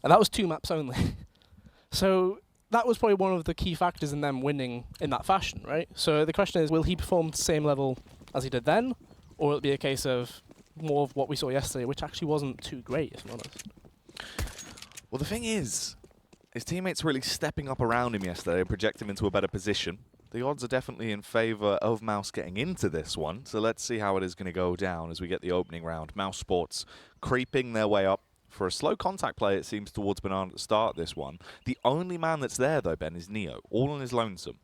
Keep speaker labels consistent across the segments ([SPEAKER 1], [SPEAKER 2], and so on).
[SPEAKER 1] And that was 2 maps only. So that was probably one of the key factors in them winning in that fashion, right? So the question is, will he perform the same level as he did then? Or will it be a case of more of what we saw yesterday, which actually wasn't too great, if I'm honest?
[SPEAKER 2] Well, the thing is, his teammates really stepping up around him yesterday and project him into a better position. The odds are definitely in favour of Mouse getting into this one, so let's see how it is going to go down as we get the opening round. mousesports creeping their way up. For a slow contact play, it seems, towards Banana at the start of this one. The only man that's there, though, Ben, is Neo, all on his lonesome.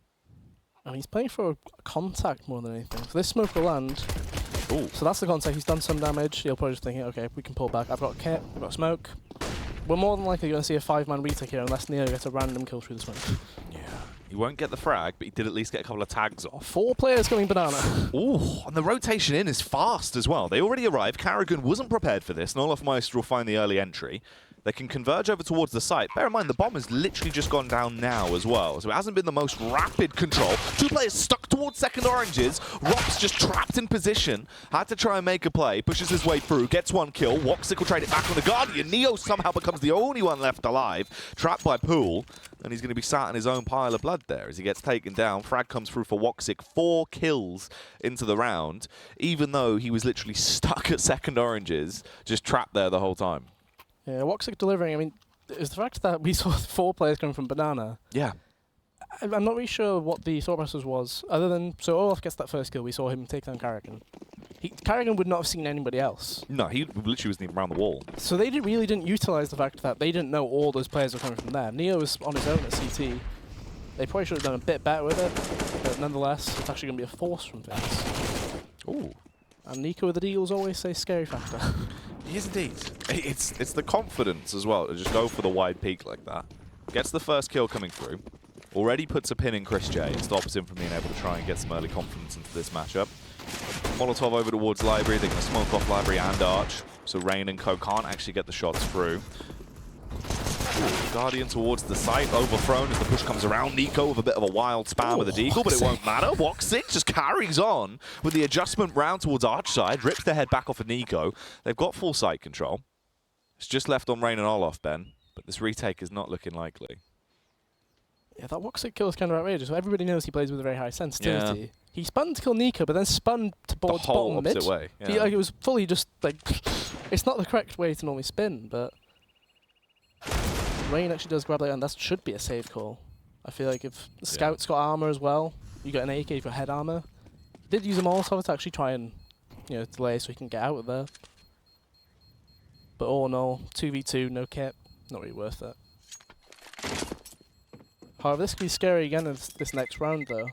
[SPEAKER 1] And he's playing for a contact more than anything. So this smoke will land.
[SPEAKER 2] Ooh.
[SPEAKER 1] So that's the contact. He's done some damage. He'll probably just thinking, okay, we can pull back. I've got kit, I've got smoke. We're more than likely going to see a 5-man retake here unless Neo gets a random kill through the smoke.
[SPEAKER 2] Yeah. He won't get the frag, but he did at least get a couple of tags off.
[SPEAKER 1] 4 players going Banana.
[SPEAKER 2] Ooh, and the rotation in is fast as well. They already arrived. Karrigan wasn't prepared for this, and olofmeister will find the early entry. They can converge over towards the site. Bear in mind, the bomb has literally just gone down now as well, so it hasn't been the most rapid control. 2 players stuck towards second oranges. Rops just trapped in position. Had to try and make a play. Pushes his way through. Gets 1 kill. Woxic will trade it back on the Guardian. Neo somehow becomes the only one left alive. Trapped by Pool. And he's going to be sat in his own pile of blood there as he gets taken down. Frag comes through for Woxic. 4 kills into the round, even though he was literally stuck at second oranges, just trapped there the whole time.
[SPEAKER 1] Yeah, Woxic delivering, I mean, is the fact that we saw 4 players coming from Banana.
[SPEAKER 2] Yeah.
[SPEAKER 1] I'm not really sure what the thought process was, other than, so Olaf gets that first kill, we saw him take down Karrigan. Karrigan would not have seen anybody else.
[SPEAKER 2] No, he literally wasn't even around the wall.
[SPEAKER 1] So they really didn't utilize the fact that they didn't know all those players were coming from there. Neo was on his own at CT. They probably should have done a bit better with it, but nonetheless, it's actually going to be a force from things.
[SPEAKER 2] Ooh.
[SPEAKER 1] And Nico with the Deagles always say scary factor.
[SPEAKER 2] He is indeed. It's the confidence as well to just go for the wide peak like that. Gets the first kill coming through. Already puts a pin in Chris J and stops him from being able to try and get some early confidence into this matchup. Molotov over towards Library. They're going to smoke off Library and Arch. So Rain and Co can't actually get the shots through. Ooh, Guardian towards the site, overthrown as the push comes around. Nico with a bit of a wild spam with a deagle, but it won't matter. Woxic just carries on with the adjustment round towards Arch side, rips the head back off of Nico. They've got full site control. It's just left on Rain and Olaf, Ben, but this retake is not looking likely.
[SPEAKER 1] Yeah, that Woxic kill is kind of outrageous. Everybody knows he plays with a very high sensitivity.
[SPEAKER 2] Yeah.
[SPEAKER 1] He spun to kill Nico, but then spun towards
[SPEAKER 2] the whole
[SPEAKER 1] bottom mid.
[SPEAKER 2] opposite way. Yeah.
[SPEAKER 1] Like, it was fully just like, it's not the correct way to normally spin, but Rain actually does grab that, and that should be a save call. I feel like if the Scout's got armor as well, you got an AK, you've got head armor. Did use a Molotov to actually try and, you know, delay so he can get out of there. But all in all, 2v2, no kit, not really worth it. However, this could be scary again in this next round, though.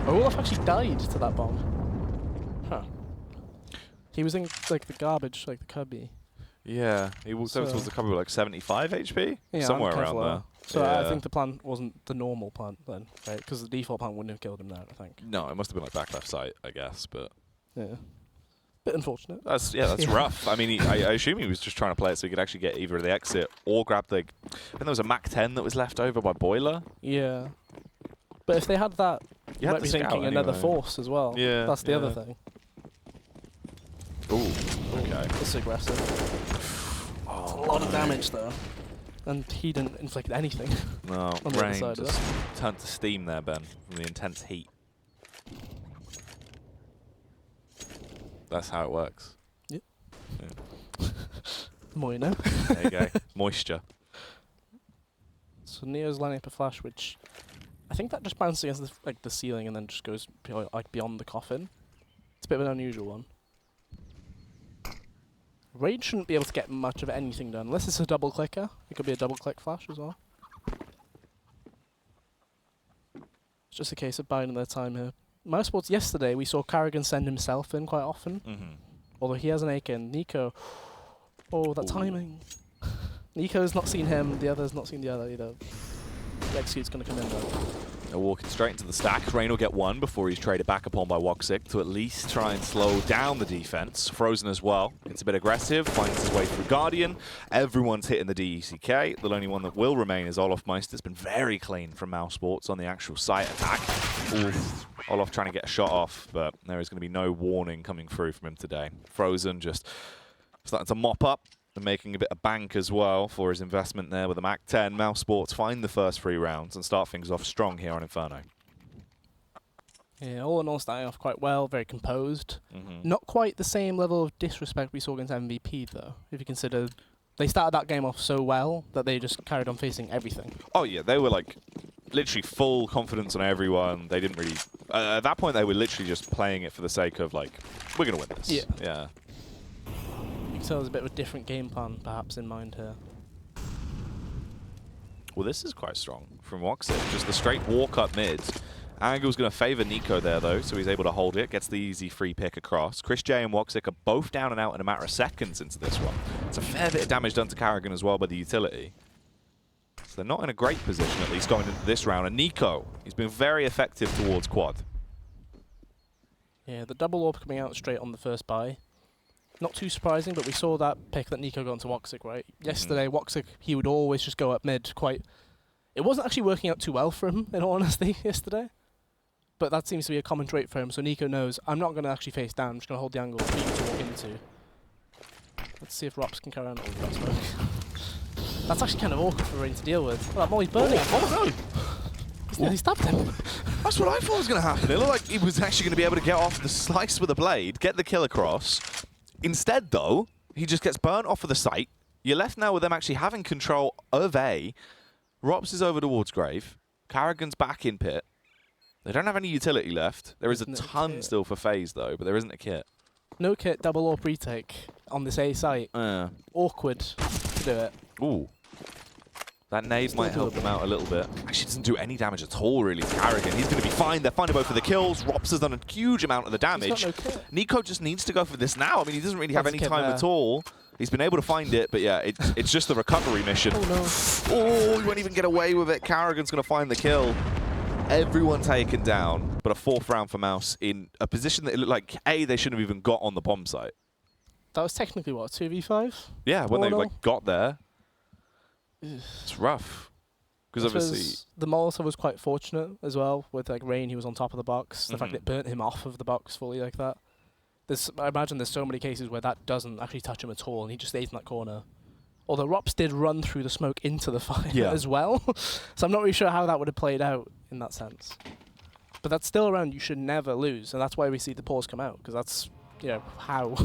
[SPEAKER 1] Olaf actually died to that bomb. Huh. He was in, like, the garbage, like the cubby.
[SPEAKER 2] Yeah, he walked over towards the cubby with like 75 HP?
[SPEAKER 1] Yeah,
[SPEAKER 2] somewhere around there.
[SPEAKER 1] So
[SPEAKER 2] yeah.
[SPEAKER 1] I think the plan wasn't the normal plan then, right? Because the default plan wouldn't have killed him there, I think.
[SPEAKER 2] No, it must have been like back left side, I guess, but...
[SPEAKER 1] Yeah. Bit unfortunate.
[SPEAKER 2] That's rough. I mean, I assume he was just trying to play it so he could actually get either the exit or grab the... I think there was a Mac-10 that was left over by Boiler.
[SPEAKER 1] Yeah. But if they had that, you might be thinking another force as well.
[SPEAKER 2] Yeah.
[SPEAKER 1] That's the other thing.
[SPEAKER 2] Ooh, okay.
[SPEAKER 1] It's aggressive. It's a lot of damage, though. And he didn't inflict anything.
[SPEAKER 2] No,
[SPEAKER 1] on the
[SPEAKER 2] Rain
[SPEAKER 1] other side
[SPEAKER 2] just turned to steam there, Ben, from the intense heat. That's how it works.
[SPEAKER 1] Yep.
[SPEAKER 2] Yeah.
[SPEAKER 1] More you know.
[SPEAKER 2] There you go. Moisture.
[SPEAKER 1] So Neo's lining up a flash, which I think that just bounces against the ceiling and then just goes beyond the coffin. It's a bit of an unusual one. Raid shouldn't be able to get much of anything done unless it's a double clicker. It could be a double click flash as well. It's just a case of biding their time here. mousesports yesterday, we saw Karrigan send himself in quite often. Although he has an AK and Nico. Oh, that timing. Nico's not seen him, the other's not seen the other either. The execute's going to come in though.
[SPEAKER 2] They're walking straight into the stack. Rain will get one before he's traded back upon by Woxic to at least try and slow down the defense. Frozen as well. It's a bit aggressive, finds his way through Guardian. Everyone's hitting the DECK. The only one that will remain is olofmeister. It's been very clean from mousesports on the actual site attack. Oof. Olaf trying to get a shot off, but there is going to be no warning coming through from him today. Frozen just starting to mop up and making a bit of bank as well for his investment there with the Mac 10. mousesports find the first 3 rounds and start things off strong here on Inferno.
[SPEAKER 1] Yeah, all in all, starting off quite well, very composed. Not quite the same level of disrespect we saw against MVP, though, if you consider they started that game off so well that they just carried on facing everything.
[SPEAKER 2] Oh, yeah, they were like literally full confidence on everyone. They didn't really... at that point, they were literally just playing it for the sake of, like, we're going to win this. Yeah.
[SPEAKER 1] You can tell there's a bit of a different game plan, perhaps, in mind here.
[SPEAKER 2] Well, this is quite strong from Woxic. Just the straight walk up mid. Angle's going to favor Nico there, though, so he's able to hold it. Gets the easy free pick across. Chris J and Woxic are both down and out in a matter of seconds into this one. It's a fair bit of damage done to Karrigan as well by the utility. So they're not in a great position, at least, going into this round. And Nico, he's been very effective towards quad.
[SPEAKER 1] Yeah, the double orb coming out straight on the first buy. Not too surprising, but we saw that pick that Nico got onto Woxic, right? Yesterday, Woxic, he would always just go up mid quite... It wasn't actually working out too well for him, in all honesty, yesterday. But that seems to be a common trait for him, so Nico knows, I'm not going to actually face down, I'm just going to hold the angle for you to walk into. Let's see if Rops can carry on with that smoke. That's actually kind of awkward for Rain to deal with. Oh, that Molly's burning him.
[SPEAKER 2] Oh, no!
[SPEAKER 1] He stabbed him.
[SPEAKER 2] That's what I thought was going to happen. It looked like he was actually going to be able to get off the slice with a blade, get the kill across. Instead, though, he just gets burnt off of the site. You're left now with them actually having control of A. Rops is over towards Grave. Karrigan's back in pit. They don't have any utility left. There is a ton still for FaZe, though, but there isn't a kit.
[SPEAKER 1] No kit, double orb retake on this A site. Awkward to do it.
[SPEAKER 2] Ooh. That nade might help them out a little bit. Actually doesn't do any damage at all, really, to Karrigan. He's going to be fine. They're finding both of the kills. Rops has done a huge amount of the damage.
[SPEAKER 1] He's got no kit.
[SPEAKER 2] Nico just needs to go for this now. I mean, he doesn't really have any time at all. He's been able to find it, but yeah, it's just the recovery mission.
[SPEAKER 1] Oh, no.
[SPEAKER 2] Oh, he won't even get away with it. Karrigan's going to find the kill. Everyone taken down, but a 4th round for Mouse in a position that it looked like, A, they shouldn't have even got on the bomb site.
[SPEAKER 1] That was technically, what, 2v5?
[SPEAKER 2] Yeah, when they got there. It's rough. Because obviously...
[SPEAKER 1] The Molotov was quite fortunate as well, with like Rain, he was on top of the box. The fact that it burnt him off of the box fully like that. I imagine there's so many cases where that doesn't actually touch him at all, and he just stays in that corner. Although Rops did run through the smoke into the fire as well. So I'm not really sure how that would have played out in that sense. But that's still a round you should never lose, and that's why we see the pause come out, because that's, you know, how.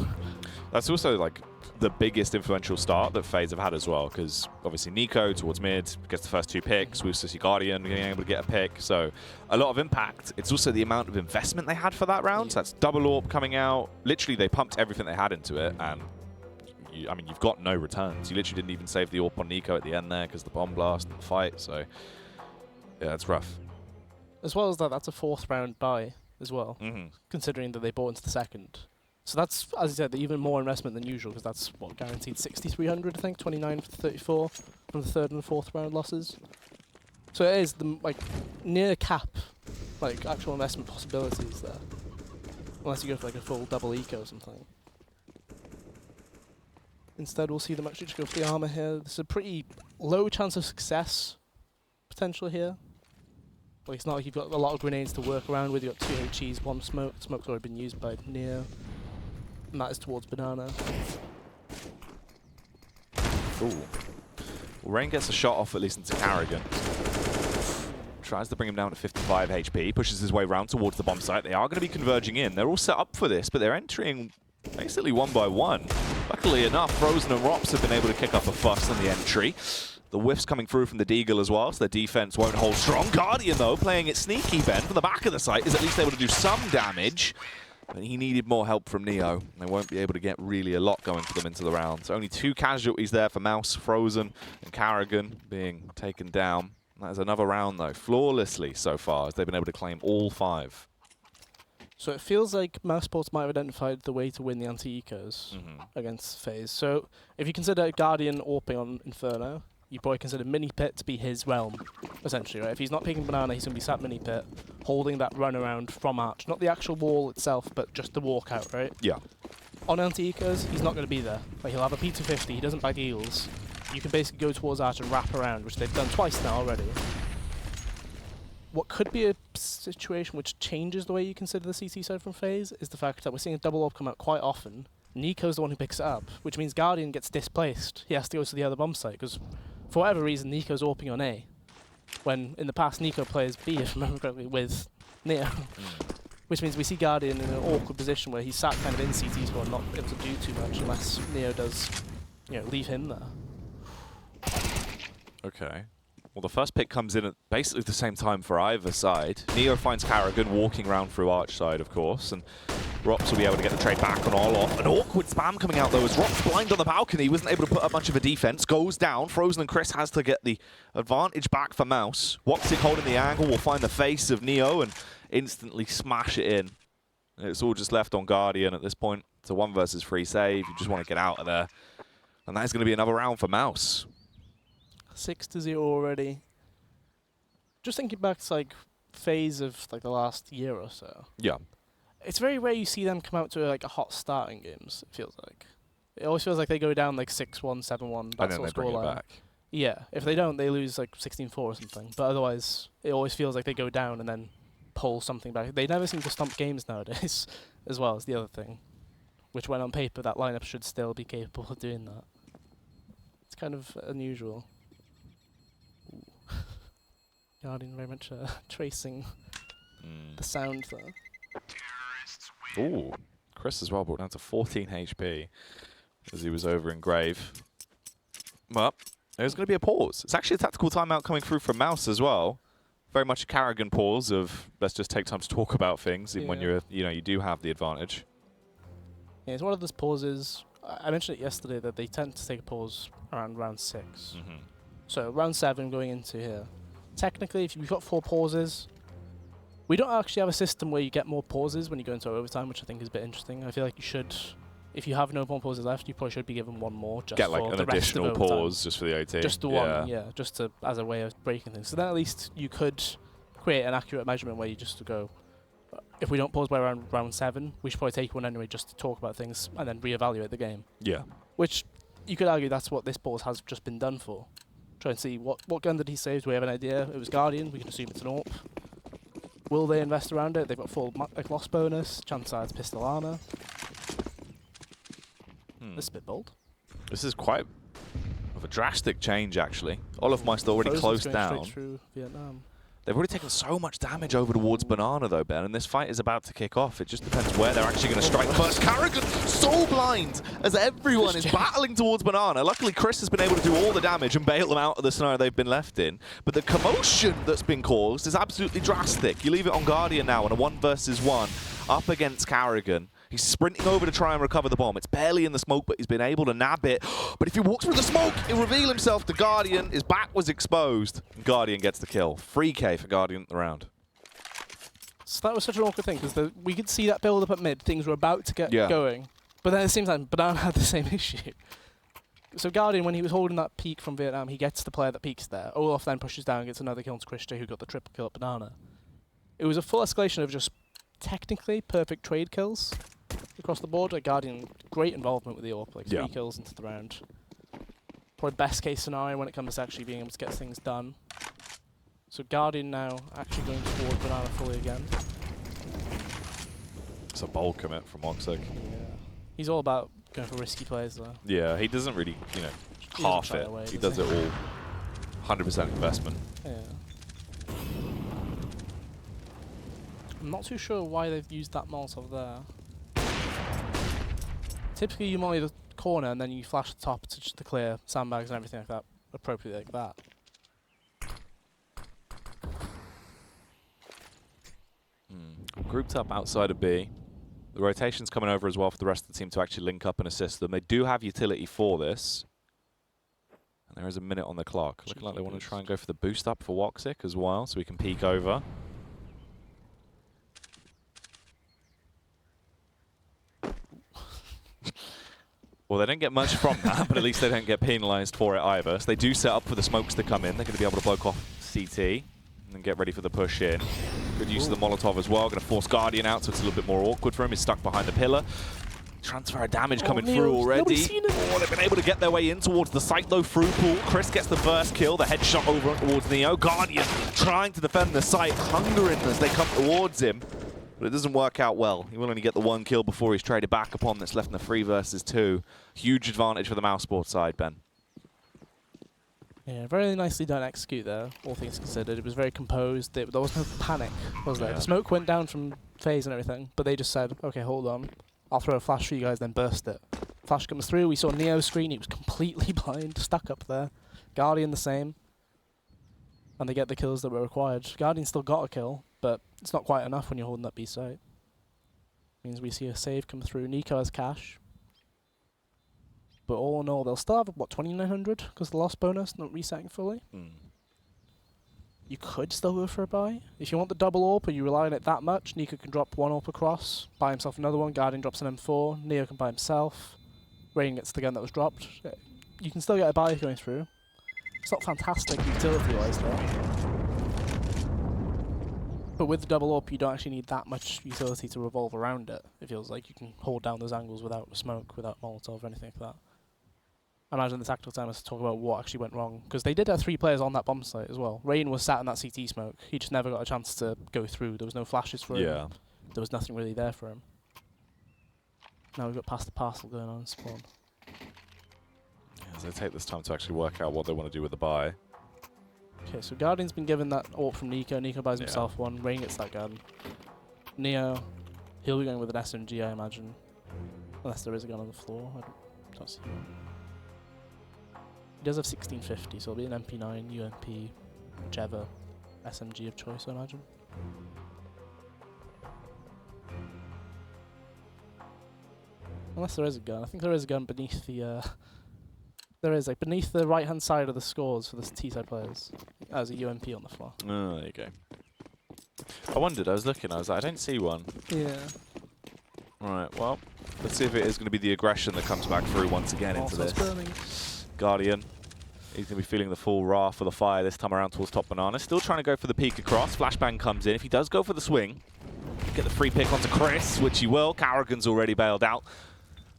[SPEAKER 2] That's also like the biggest influential start that FaZe have had as well, because obviously Nico towards mid gets the first 2 picks, we also see Guardian being able to get a pick, so a lot of impact. It's also the amount of investment they had for that round, so that's double orb coming out. Literally, they pumped everything they had into it, and I mean, you've got no returns. You literally didn't even save the AWP on Nico at the end there because the bomb blast and the fight. So, yeah, it's rough.
[SPEAKER 1] As well as that, that's a 4th round buy as well, considering that they bought into the 2nd. So that's, as I said, even more investment than usual because that's, what, guaranteed 6,300, I think, 29 for 34 from the 3rd and 4th round losses. So it is, the like, near cap, like, actual investment possibilities there. Unless you go for, like, a full double eco or something. Instead, we'll see them actually just go for the armor here. There's a pretty low chance of success potential here. Well, it's not like you've got a lot of grenades to work around with. You've got 2 HEs, 1 smoke. Smoke's already been used by Neo. And that is towards Banana.
[SPEAKER 2] Ooh. Well, Rain gets a shot off at least into Karrigan. Tries to bring him down to 55 HP. Pushes his way round towards the bomb site. They are going to be converging in. They're all set up for this, but they're entering basically 1 by 1. Luckily enough, Frozen and Rops have been able to kick up a fuss on the entry. The whiff's coming through from the Deagle as well, so their defense won't hold strong. Guardian, though, playing it sneaky, Ben, from the back of the site, is at least able to do some damage. But he needed more help from Neo. They won't be able to get really a lot going for them into the round. So only 2 casualties there for Mouse, Frozen, and Karrigan being taken down. That is another round, though, flawlessly so far, as they've been able to claim all 5.
[SPEAKER 1] So it feels like mousesports might have identified the way to win the anti-ecos against FaZe. So if you consider Guardian AWPing on Inferno, you probably consider Mini Pit to be his realm, essentially, right? If he's not picking Banana, he's going to be sat Mini Pit, holding that run around from Arch. Not the actual wall itself, but just the walkout, right?
[SPEAKER 2] Yeah.
[SPEAKER 1] On anti-ecos, he's not going to be there. Like, he'll have a P250, he doesn't bag eagles. You can basically go towards Arch and wrap around, which they've done twice now already. What could be a situation which changes the way you consider the CT side from FaZe is the fact that we're seeing a double orb come out quite often. Nico's the one who picks it up, which means Guardian gets displaced. He has to go to the other bomb site, because for whatever reason, Nico's AWPing on A. When in the past, Nico plays B, if I remember correctly, with Neo. Which means we see Guardian in an awkward position where he's sat kind of in CT squad, not able to do too much unless Neo does, leave him there.
[SPEAKER 2] Okay. Well, the first pick comes in at basically the same time for either side. Neo finds Karrigan walking around through Arch side, of course, and Rox will be able to get the trade back on Orloff. An awkward spam coming out, though, as Rox blind on the balcony. He wasn't able to put up much of a defense. Goes down. Frozen and Chris has to get the advantage back for Mouse. Woxic holding the angle will find the face of Neo and instantly smash it in. It's all just left on Guardian at this point. It's a 1 versus 3 save. You just want to get out of there. And that's going to be another round for Mouse.
[SPEAKER 1] 6-0 already. Just thinking back to FaZe of the last year or so.
[SPEAKER 2] Yeah.
[SPEAKER 1] It's very rare you see them come out to a hot start in games, it feels like. It always feels like they go down 6-1, 7-1.
[SPEAKER 2] And then they bring it back.
[SPEAKER 1] Yeah. If they don't, they lose 16-4 or something. But otherwise, it always feels like they go down and then pull something back. They never seem to stomp games nowadays, as well as the other thing. Which, when on paper, that lineup should still be capable of doing that. It's kind of unusual. Guardian very much tracing the sound there.
[SPEAKER 2] Ooh, Chris as well brought down to 14 HP as he was over in Grave. Well, there's going to be a pause. It's actually a tactical timeout coming through from Mouse as well. Very much a Karrigan pause of let's just take time to talk about things even when you do have the advantage.
[SPEAKER 1] Yeah, it's one of those pauses. I mentioned it yesterday that they tend to take a pause around round 6. So round 7 going into here. Technically, if you've got 4 pauses, we don't actually have a system where you get more pauses when you go into overtime, which I think is a bit interesting. I feel like you should, if you have no more pauses left, you probably should be given 1 more just
[SPEAKER 2] get
[SPEAKER 1] for
[SPEAKER 2] an
[SPEAKER 1] the rest
[SPEAKER 2] additional
[SPEAKER 1] of overtime.
[SPEAKER 2] pause just for the OT.
[SPEAKER 1] Just the one, yeah, just as a way of breaking things. So then at least you could create an accurate measurement where you just go, if we don't pause by around round 7, we should probably take one anyway just to talk about things and then reevaluate the game.
[SPEAKER 2] Yeah.
[SPEAKER 1] Which you could argue that's what this pause has just been done for. Try and see what gun did he save. Do we have an idea? It was Guardian. We can assume it's an AWP. Will they invest around it? They've got full loss bonus. Chance size pistol armor. This is a bit bold.
[SPEAKER 2] This is quite of a drastic change, actually. Olofmeister already closed down.
[SPEAKER 1] Straight through Vietnam.
[SPEAKER 2] They've already taken so much damage over towards Banana, though, Ben, and this fight is about to kick off. It just depends where they're actually going to strike first. Karrigan so blind as everyone is battling towards Banana. Luckily, Chris has been able to do all the damage and bail them out of the scenario they've been left in. But the commotion that's been caused is absolutely drastic. You leave it on Guardian now in a 1 versus 1 up against Karrigan. He's sprinting over to try and recover the bomb. It's barely in the smoke, but he's been able to nab it. But if he walks through the smoke, he'll reveal himself to Guardian. His back was exposed. Guardian gets the kill. 3K for Guardian at the round.
[SPEAKER 1] So that was such an awkward thing, because we could see that build up at mid. Things were about to get going. But then at the same time, Banana had the same issue. So Guardian, when he was holding that peak from Vietnam, he gets the player that peaks there. Olaf then pushes down and gets another kill to Chris J, who got the triple kill at Banana. It was a full escalation of just technically perfect trade kills across the board. Guardian, great involvement with the AWP, 3 kills into the round. Probably best case scenario when it comes to actually being able to get things done. So Guardian now actually going toward Banana fully again.
[SPEAKER 2] It's a bold commit from Woxic.
[SPEAKER 1] Yeah. He's all about going for risky plays though.
[SPEAKER 2] Yeah, he doesn't really, half it. He does it all 100% investment.
[SPEAKER 1] Yeah. I'm not too sure why they've used that Molotov there. Typically you molly the corner and then you flash the top to clear sandbags and everything like that, appropriately like that.
[SPEAKER 2] Grouped up outside of B. The rotation's coming over as well for the rest of the team to actually link up and assist them. They do have utility for this. And there is a minute on the clock. Looking like they want to try and go for the boost up for Woxic as well, so we can peek over. Well, they don't get much from that, but at least they don't get penalised for it either. So they do set up for the smokes to come in. They're going to be able to block off CT and then get ready for the push in. Good use of the Molotov as well. Going to force Guardian out, so it's a little bit more awkward for him. He's stuck behind the pillar. Transfer of damage coming through already. Oh, they've been able to get their way in towards the site, though, through pool. Chris gets the first kill. The headshot over towards Neo. Guardian trying to defend the site, hungering as they come towards him. But it doesn't work out well. He will only get the 1 kill before he's traded back upon this left in the 3 versus 2. Huge advantage for the mousesports side, Ben.
[SPEAKER 1] Yeah, very nicely done execute there, all things considered. It was very composed. There was no panic, was there?
[SPEAKER 2] Yeah.
[SPEAKER 1] The smoke went down from FaZe and everything, but they just said, okay, hold on. I'll throw a flash for you guys, then burst it. Flash comes through. We saw Neo's screen. He was completely blind, stuck up there. Guardian the same. And they get the kills that were required. Guardian still got a kill, but it's not quite enough when you're holding that B site. Means we see a save come through. Nico has cash. But all in all, they'll still have, what, 2,900? Because the loss bonus not resetting fully. You could still go for a buy. If you want the double AWP, or you rely on it that much, Nico can drop 1 AWP across, buy himself another one, Guardian drops an M4, Neo can buy himself, Rain gets the gun that was dropped. You can still get a buy going through. It's not fantastic utility-wise though. But with the double AWP, you don't actually need that much utility to revolve around it. It feels like you can hold down those angles without smoke, without Molotov, or anything like that. I imagine the tactical time is to talk about what actually went wrong. Because they did have 3 players on that bomb site as well. Rain was sat in that CT smoke. He just never got a chance to go through. There was no flashes for him. There was nothing really there for him. Now we've got past the parcel going on in spawn.
[SPEAKER 2] As they take this time to actually work out what they want to do with the buy.
[SPEAKER 1] Okay, so Guardian's been given that AWP from Nico. Nico buys himself one. Rain gets that gun. Neo, he'll be going with an SMG, I imagine. Unless there is a gun on the floor. I don't see one. He does have 1650, so it'll be an MP9, UMP, whichever SMG of choice, I imagine. Unless there is a gun. I think there is a gun beneath the... there is, like, beneath the right-hand side of the scores for the T-side players. There's a UMP on the floor.
[SPEAKER 2] Oh, there you go. I wondered, I was looking, I was like, I don't see one.
[SPEAKER 1] Yeah.
[SPEAKER 2] Alright, well, let's see if it is going to be the aggression that comes back through once again into this.
[SPEAKER 1] Burning.
[SPEAKER 2] Guardian, he's going to be feeling the full wrath of the fire this time around towards top banana. Still trying to go for the peek across. Flashbang comes in. If he does go for the swing, get the free pick onto Chris, which he will. Carrigan's already bailed out.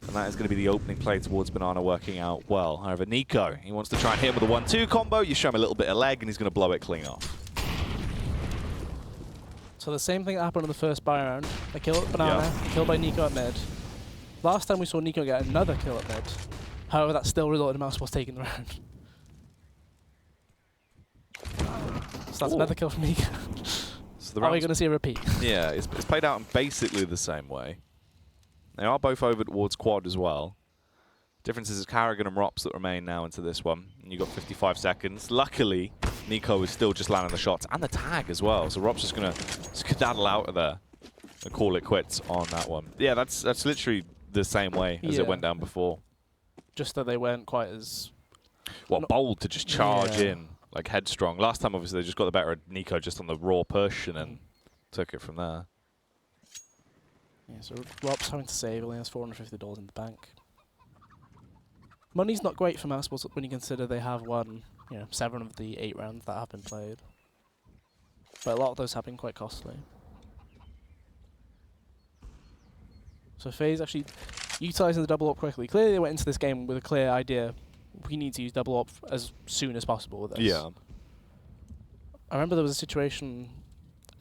[SPEAKER 2] And that is going to be the opening play towards Banana working out well. However, Nico, he wants to try and hit him with a 1-2 combo. You show him a little bit of leg and he's going to blow it clean off.
[SPEAKER 1] So the same thing that happened in the first buy round. A kill at Banana, a kill by Nico at mid. Last time we saw Nico get another kill at mid. However, that still resulted in mousesports taking the round. So that's another kill from Nico.
[SPEAKER 2] So
[SPEAKER 1] are we going to see a repeat?
[SPEAKER 2] Yeah, it's played out in basically the same way. They are both over towards quad as well. Difference is Carrigan and Rops that remain now into this one. And you've got 55 seconds. Luckily, Nico is still just landing the shots and the tag as well. So Rops is going to skedaddle out of there and call it quits on that one. Yeah, that's literally the same way as it went down before.
[SPEAKER 1] Just that they weren't quite as...
[SPEAKER 2] bold to just charge in, like headstrong. Last time, obviously, they just got the better of Nico just on the raw push and then took it from there.
[SPEAKER 1] Yeah, so Rob's having to save, only has $450 in the bank. Money's not great for mousesports when you consider they have won, 7 of the 8 rounds that have been played. But a lot of those have been quite costly. So FaZe actually utilising the double AWP quickly. Clearly they went into this game with a clear idea. We need to use double AWP as soon as possible with this.
[SPEAKER 2] Yeah.
[SPEAKER 1] I remember there was a situation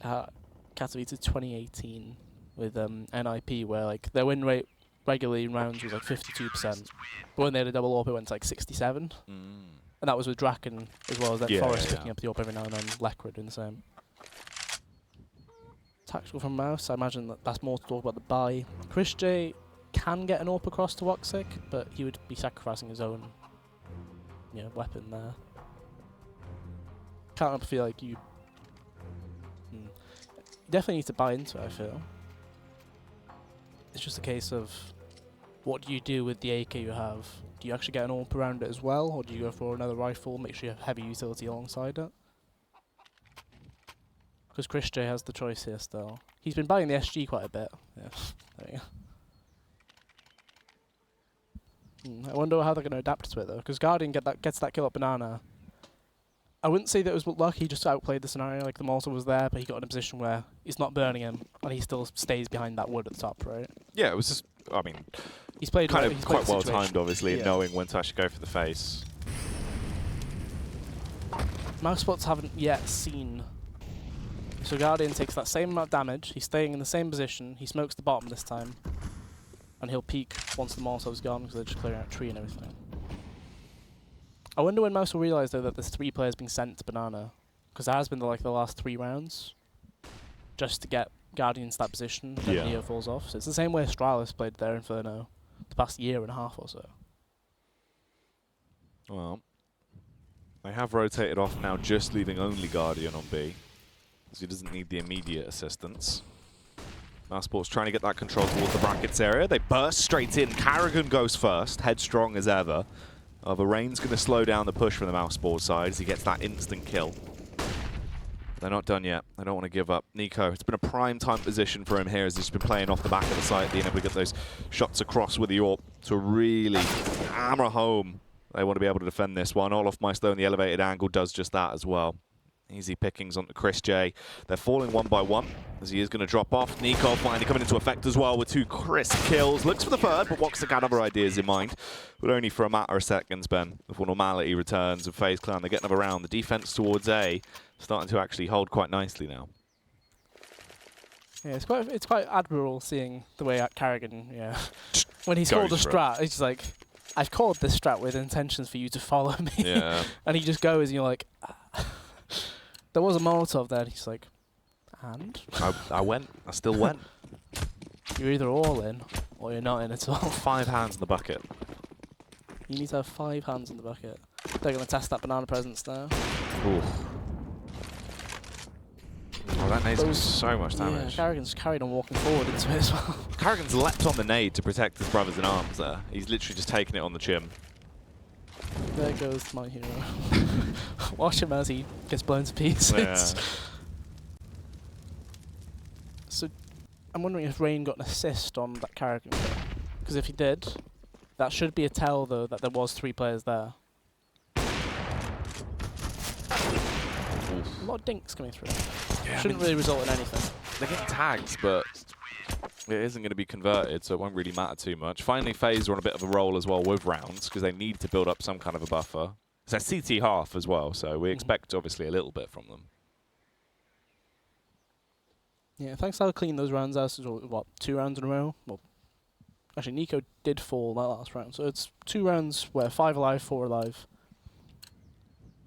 [SPEAKER 1] at Katowice 2018 with NIP where like their win rate regularly in rounds was like 52%. But when they had a double AWP it went to like 67. And that was with Draken as well as that Forest picking up the AWP every now and then, Lekra doing the same. Tactical from Mouse, I imagine that's more to talk about the buy. Chris J can get an AWP across to Woxic, but he would be sacrificing his own weapon there. Can't help but feel like you definitely need to buy into it, I feel. It's just a case of what do you do with the AK you have? Do you actually get an AWP around it as well, or do you go for another rifle, make sure you have heavy utility alongside it? Because Chris J has the choice here still. He's been buying the SG quite a bit. Yeah, there you go. I wonder how they're going to adapt to it though, because Guardian gets that kill at Banana. I wouldn't say that it was luck, he just outplayed the scenario, like the Molotov was there, but he got in a position where he's not burning him, and he still stays behind that wood at the top, right?
[SPEAKER 2] Yeah, it was just, I mean,
[SPEAKER 1] he's played
[SPEAKER 2] kind
[SPEAKER 1] right,
[SPEAKER 2] of
[SPEAKER 1] he's
[SPEAKER 2] quite
[SPEAKER 1] played
[SPEAKER 2] well timed, obviously,
[SPEAKER 1] yeah.
[SPEAKER 2] knowing when to actually go for the face.
[SPEAKER 1] mousesports haven't yet seen So Guardian takes that same amount of damage, he's staying in the same position, he smokes the bottom this time, and he'll peek once the Molotov's gone because they're just clearing out tree and everything. I wonder when Mouse will realise though that there's 3 players being sent to Banana, because there has been like the last 3 rounds, just to get Guardian to that position, and then Neo falls off. So it's the same way Astralis played their Inferno the past year and a half or so.
[SPEAKER 2] Well, they have rotated off now, just leaving only Guardian on B, so he doesn't need the immediate assistance. mousesports trying to get that control towards the brackets area. They burst straight in. Karrigan goes first, headstrong as ever. The Rain's going to slow down the push from the mousesports side as he gets that instant kill. They're not done yet. They don't want to give up. Nico, it's been a prime time position for him here as he's been playing off the back of the site, being able to get those shots across with the AWP to really hammer home. They want to be able to defend this one. Olofmeister in the elevated angle does just that as well. Easy pickings onto Chris J. They're falling one by one as he is going to drop off. Nico finally coming into effect as well with 2 crisp kills. Looks for the third, but Woxer got other ideas in mind. But only for a matter of seconds, Ben, before normality returns and FaZe Clan. They get another round. The defense towards A starting to actually hold quite nicely now.
[SPEAKER 1] Yeah, it's quite admirable seeing the way Karrigan, when he's called a strat, he's just like, I've called this strat with intentions for you to follow me.
[SPEAKER 2] Yeah.
[SPEAKER 1] And he just goes and you're like, there was a Molotov there. And he's like, and?
[SPEAKER 2] I went. I still went.
[SPEAKER 1] You're either all in or you're not in at all.
[SPEAKER 2] 5 hands in the bucket.
[SPEAKER 1] You need to have 5 hands in the bucket. They're going to test that banana presence now.
[SPEAKER 2] Ooh. Oh, that nade's doing so much damage.
[SPEAKER 1] Yeah, Karrigan's carried on walking forward into it as well.
[SPEAKER 2] Karrigan's leapt on the nade to protect his brothers in arms there. He's literally just taking it on the chin.
[SPEAKER 1] There goes my hero. Watch him as he gets blown to pieces.
[SPEAKER 2] Yeah.
[SPEAKER 1] So, I'm wondering if Rain got an assist on that Karrigan kill. Because if he did, that should be a tell, though, that there was 3 players there. A lot of dinks coming through.
[SPEAKER 2] Yeah,
[SPEAKER 1] Shouldn't really result in anything.
[SPEAKER 2] They're getting tags, but it isn't going to be converted, so it won't really matter too much. Finally, FaZe are on a bit of a roll as well with rounds, because they need to build up some kind of a buffer. It's a CT half as well, so we expect, obviously, a little bit from them.
[SPEAKER 1] Yeah, thanks to how clean those rounds are. So, what, 2 rounds in a row? Well, actually, Nico did fall that last round, so it's 2 rounds where 5 alive, 4 alive.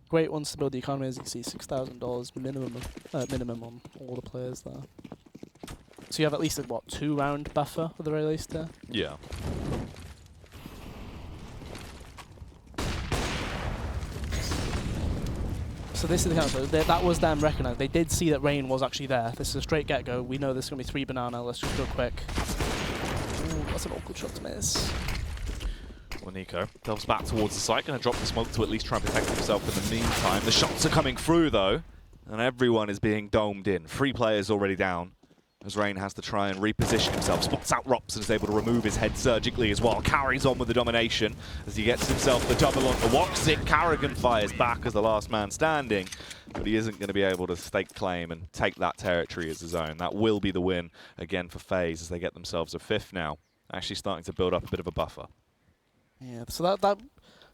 [SPEAKER 1] Great ones to build the economy, as you can see, $6,000 minimum on all the players there. So you have at least a, 2-round buffer at the very least there?
[SPEAKER 2] Yeah.
[SPEAKER 1] So this is the counter. That was them recognised. They did see that Rain was actually there. This is a straight get-go. We know this is going to be 3 banana. Let's just go quick. Ooh, that's an awkward shot to miss.
[SPEAKER 2] Well, Nico delves back towards the site, going to drop the smoke to at least try and protect himself in the meantime. The shots are coming through, though, and everyone is being domed in. 3 players already down, as Rain has to try and reposition himself. Spots out Rops and is able to remove his head surgically as well. Carries on with the domination as he gets himself the double on the Woxic. Karrigan fires back as the last man standing, but he isn't going to be able to stake claim and take that territory as his own. That will be the win again for FaZe as they get themselves a 5th now, actually starting to build up a bit of a buffer.
[SPEAKER 1] Yeah, so that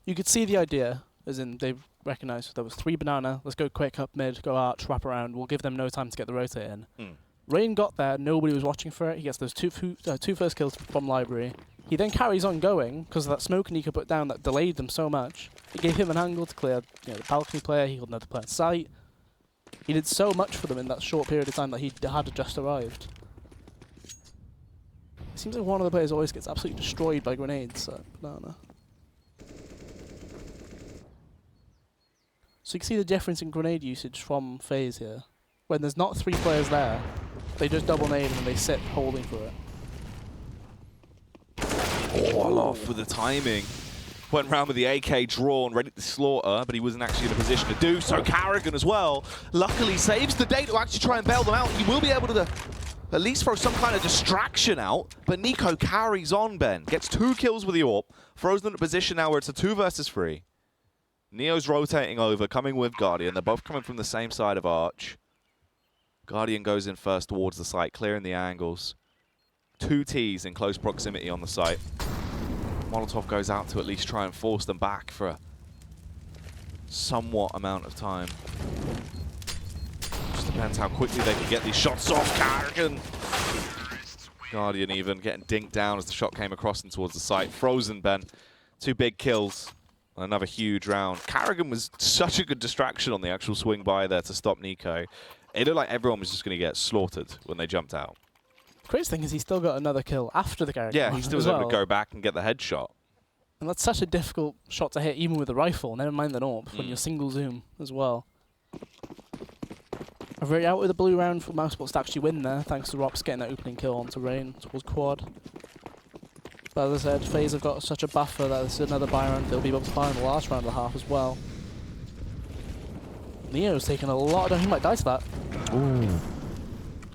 [SPEAKER 1] you could see the idea, as in they've recognised there was 3 banana. Let's go quick up mid, go arch, wrap around. We'll give them no time to get the rotate in. Rain got there, nobody was watching for it. He gets those two first kills from Library. He then carries on going because of that smoke Nico put down that delayed them so much. It gave him an angle to clear the balcony player. He killed another player in sight. He did so much for them in that short period of time that he had just arrived. It seems like one of the players always gets absolutely destroyed by grenades at banana. So you can see the difference in grenade usage from FaZe here. When there's not 3 players there, they just double nade and then they sit holding for it.
[SPEAKER 2] Oh, off with the timing. Went round with the AK drawn, ready to slaughter, but he wasn't actually in a position to do so. Karrigan as well, luckily saves the day to actually try and bail them out. He will be able to at least throw some kind of distraction out, but Nico carries on, Ben. Gets 2 kills with the AWP, throws them in a position now where it's a 2 versus 3. Neo's rotating over, coming with Guardian. They're both coming from the same side of Arch. Guardian goes in first towards the site, clearing the angles. 2 Ts in close proximity on the site. Molotov goes out to at least try and force them back for a somewhat amount of time. Just Depends how quickly they can get these shots off. Carrigan. Guardian even getting dinked down as the shot came across and towards the site. Frozen, Ben. 2 big kills. Another huge round. Carrigan was such a good distraction on the actual swing by there to stop Nico. It looked like everyone was just going to get slaughtered when they jumped out.
[SPEAKER 1] The crazy thing is he still got another kill after the Carrigan.
[SPEAKER 2] Yeah, he still was able to go back and get the headshot.
[SPEAKER 1] And that's such a difficult shot to hit, even with a rifle, never mind the AWP, when you're single zoom as well. A very out with the blue round for mousesports to actually win there, thanks to Rops getting that opening kill onto Rain towards quad. But as I said, FaZe have got such a buffer that this is another buy round. They'll be able to buy in the last round of the half as well. Neo's taking a lot of damage. He might die to that.
[SPEAKER 2] Ooh.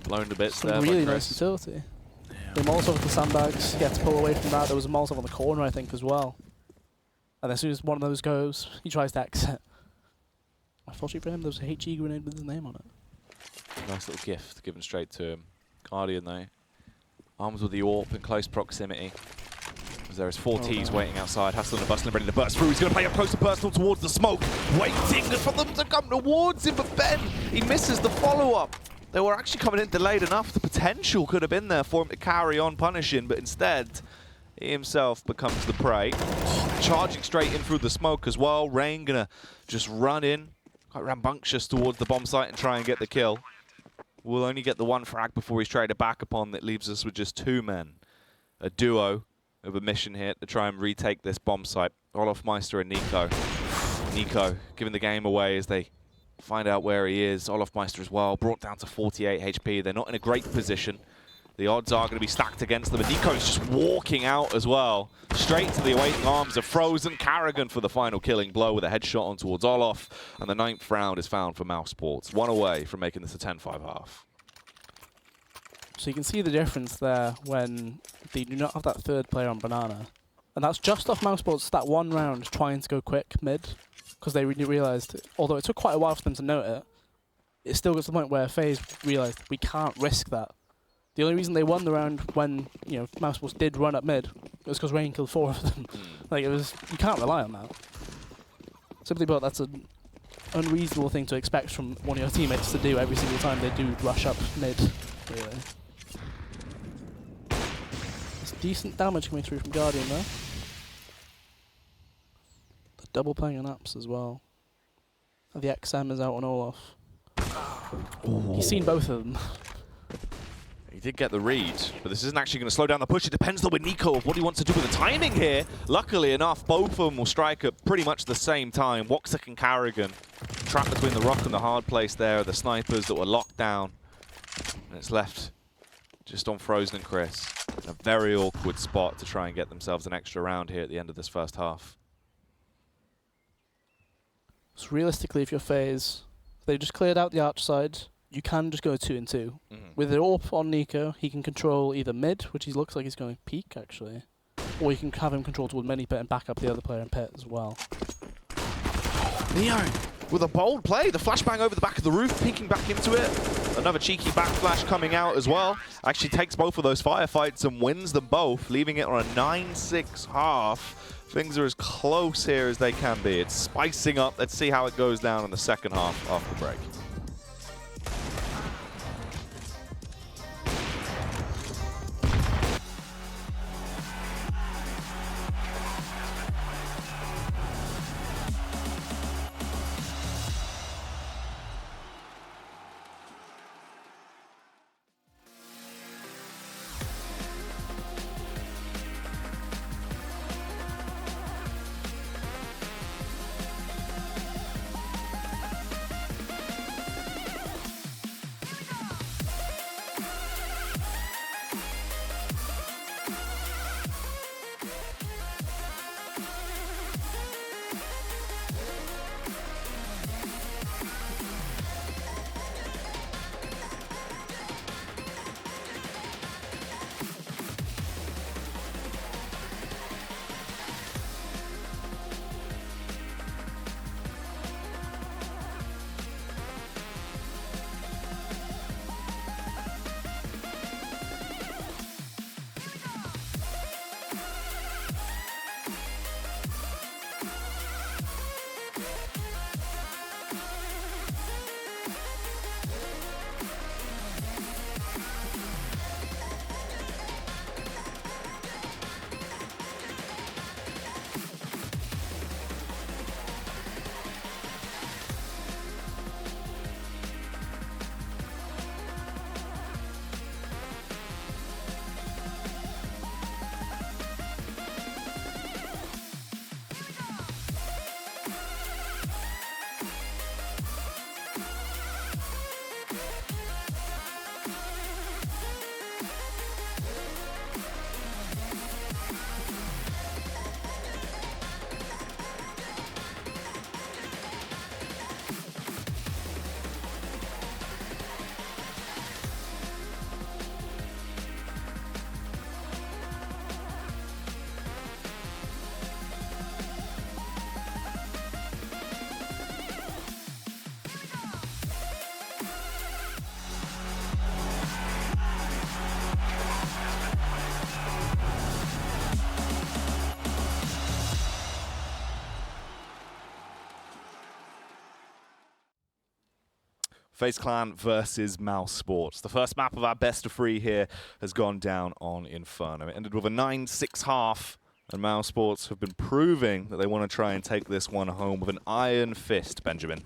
[SPEAKER 2] Blown to bits there.
[SPEAKER 1] Some really nice utility. The Molotov with the sandbags, he had to pull away from that. There was a Molotov on the corner, I think, as well. And as soon as one of those goes, he tries to exit. Unfortunately for him, there was a HE grenade with his name on it.
[SPEAKER 2] Nice little gift given straight to him. Guardian, though. Arms with the AWP in close proximity. As there is 4 Ts waiting outside. Hustle and Bustling ready to burst through. He's going to play up close and personal towards the smoke. Waiting for them to come towards him. But Ben, he misses the follow-up. They were actually coming in delayed enough. The potential could have been there for him to carry on punishing. But instead, he himself becomes the prey. Charging straight in through the smoke as well. Rain going to just run in. Quite rambunctious towards the bomb site and try and get the kill. We'll only get the 1 frag before he's traded back upon. That leaves us with just 2 men. A duo of a mission here to try and retake this bomb site. Olofmeister and Nico. Nico giving the game away as they find out where he is. Olofmeister as well, brought down to 48 HP. They're not in a great position. The odds are going to be stacked against them. And Nico's just walking out as well. Straight to the awaiting arms of Frozen. Carrigan for the final killing blow with a headshot on towards Olof. And the 9th round is found for mousesports. 1 away from making this a 10-5 half.
[SPEAKER 1] So you can see the difference there when they do not have that 3rd player on Banana. And that's just off mousesports that 1 round trying to go quick mid. Because they really realised, although it took quite a while for them to note it, it still got to the point where FaZe realised we can't risk that. The only reason they won the round when, you know, mousesports did run up mid was because Rain killed 4 of them. Like, it was, you can't rely on that. Simply put, that's an unreasonable thing to expect from one of your teammates to do every single time they do rush up mid, really. There's decent damage coming through from Guardian there. The double playing on apps as well. And the XM is out on Olof. He's seen both of them.
[SPEAKER 2] He did get the read, but this isn't actually going to slow down the push. It depends, though, with Nico of what he wants to do with the timing here. Luckily enough, both of them will strike at pretty much the same time. Woksik and Carrigan trapped between the rock and the hard place there are the snipers that were locked down. And it's left just on Frozen and Chris. A very awkward spot to try and get themselves an extra round here at the end of this first half.
[SPEAKER 1] So realistically, if you're FaZe, they just cleared out the arch side. You can just go 2 and 2. With the AWP on Nico, he can control either mid, which he looks like he's going peak actually, or you can have him control toward mini pit and back up the other player in pit as well.
[SPEAKER 2] Neo with a bold play, the flashbang over the back of the roof, peeking back into it. Another cheeky backflash coming out as well. Actually takes both of those firefights and wins them both, leaving it on a 9-6 half. Things are as close here as they can be. It's spicing up. Let's see how it goes down in the second half after the break. FaZe Clan versus mousesports. The first map of our best of 3 here has gone down on Inferno. It ended with a 9-6 half, and mousesports have been proving that they want to try and take this one home with an iron fist, Benjamin.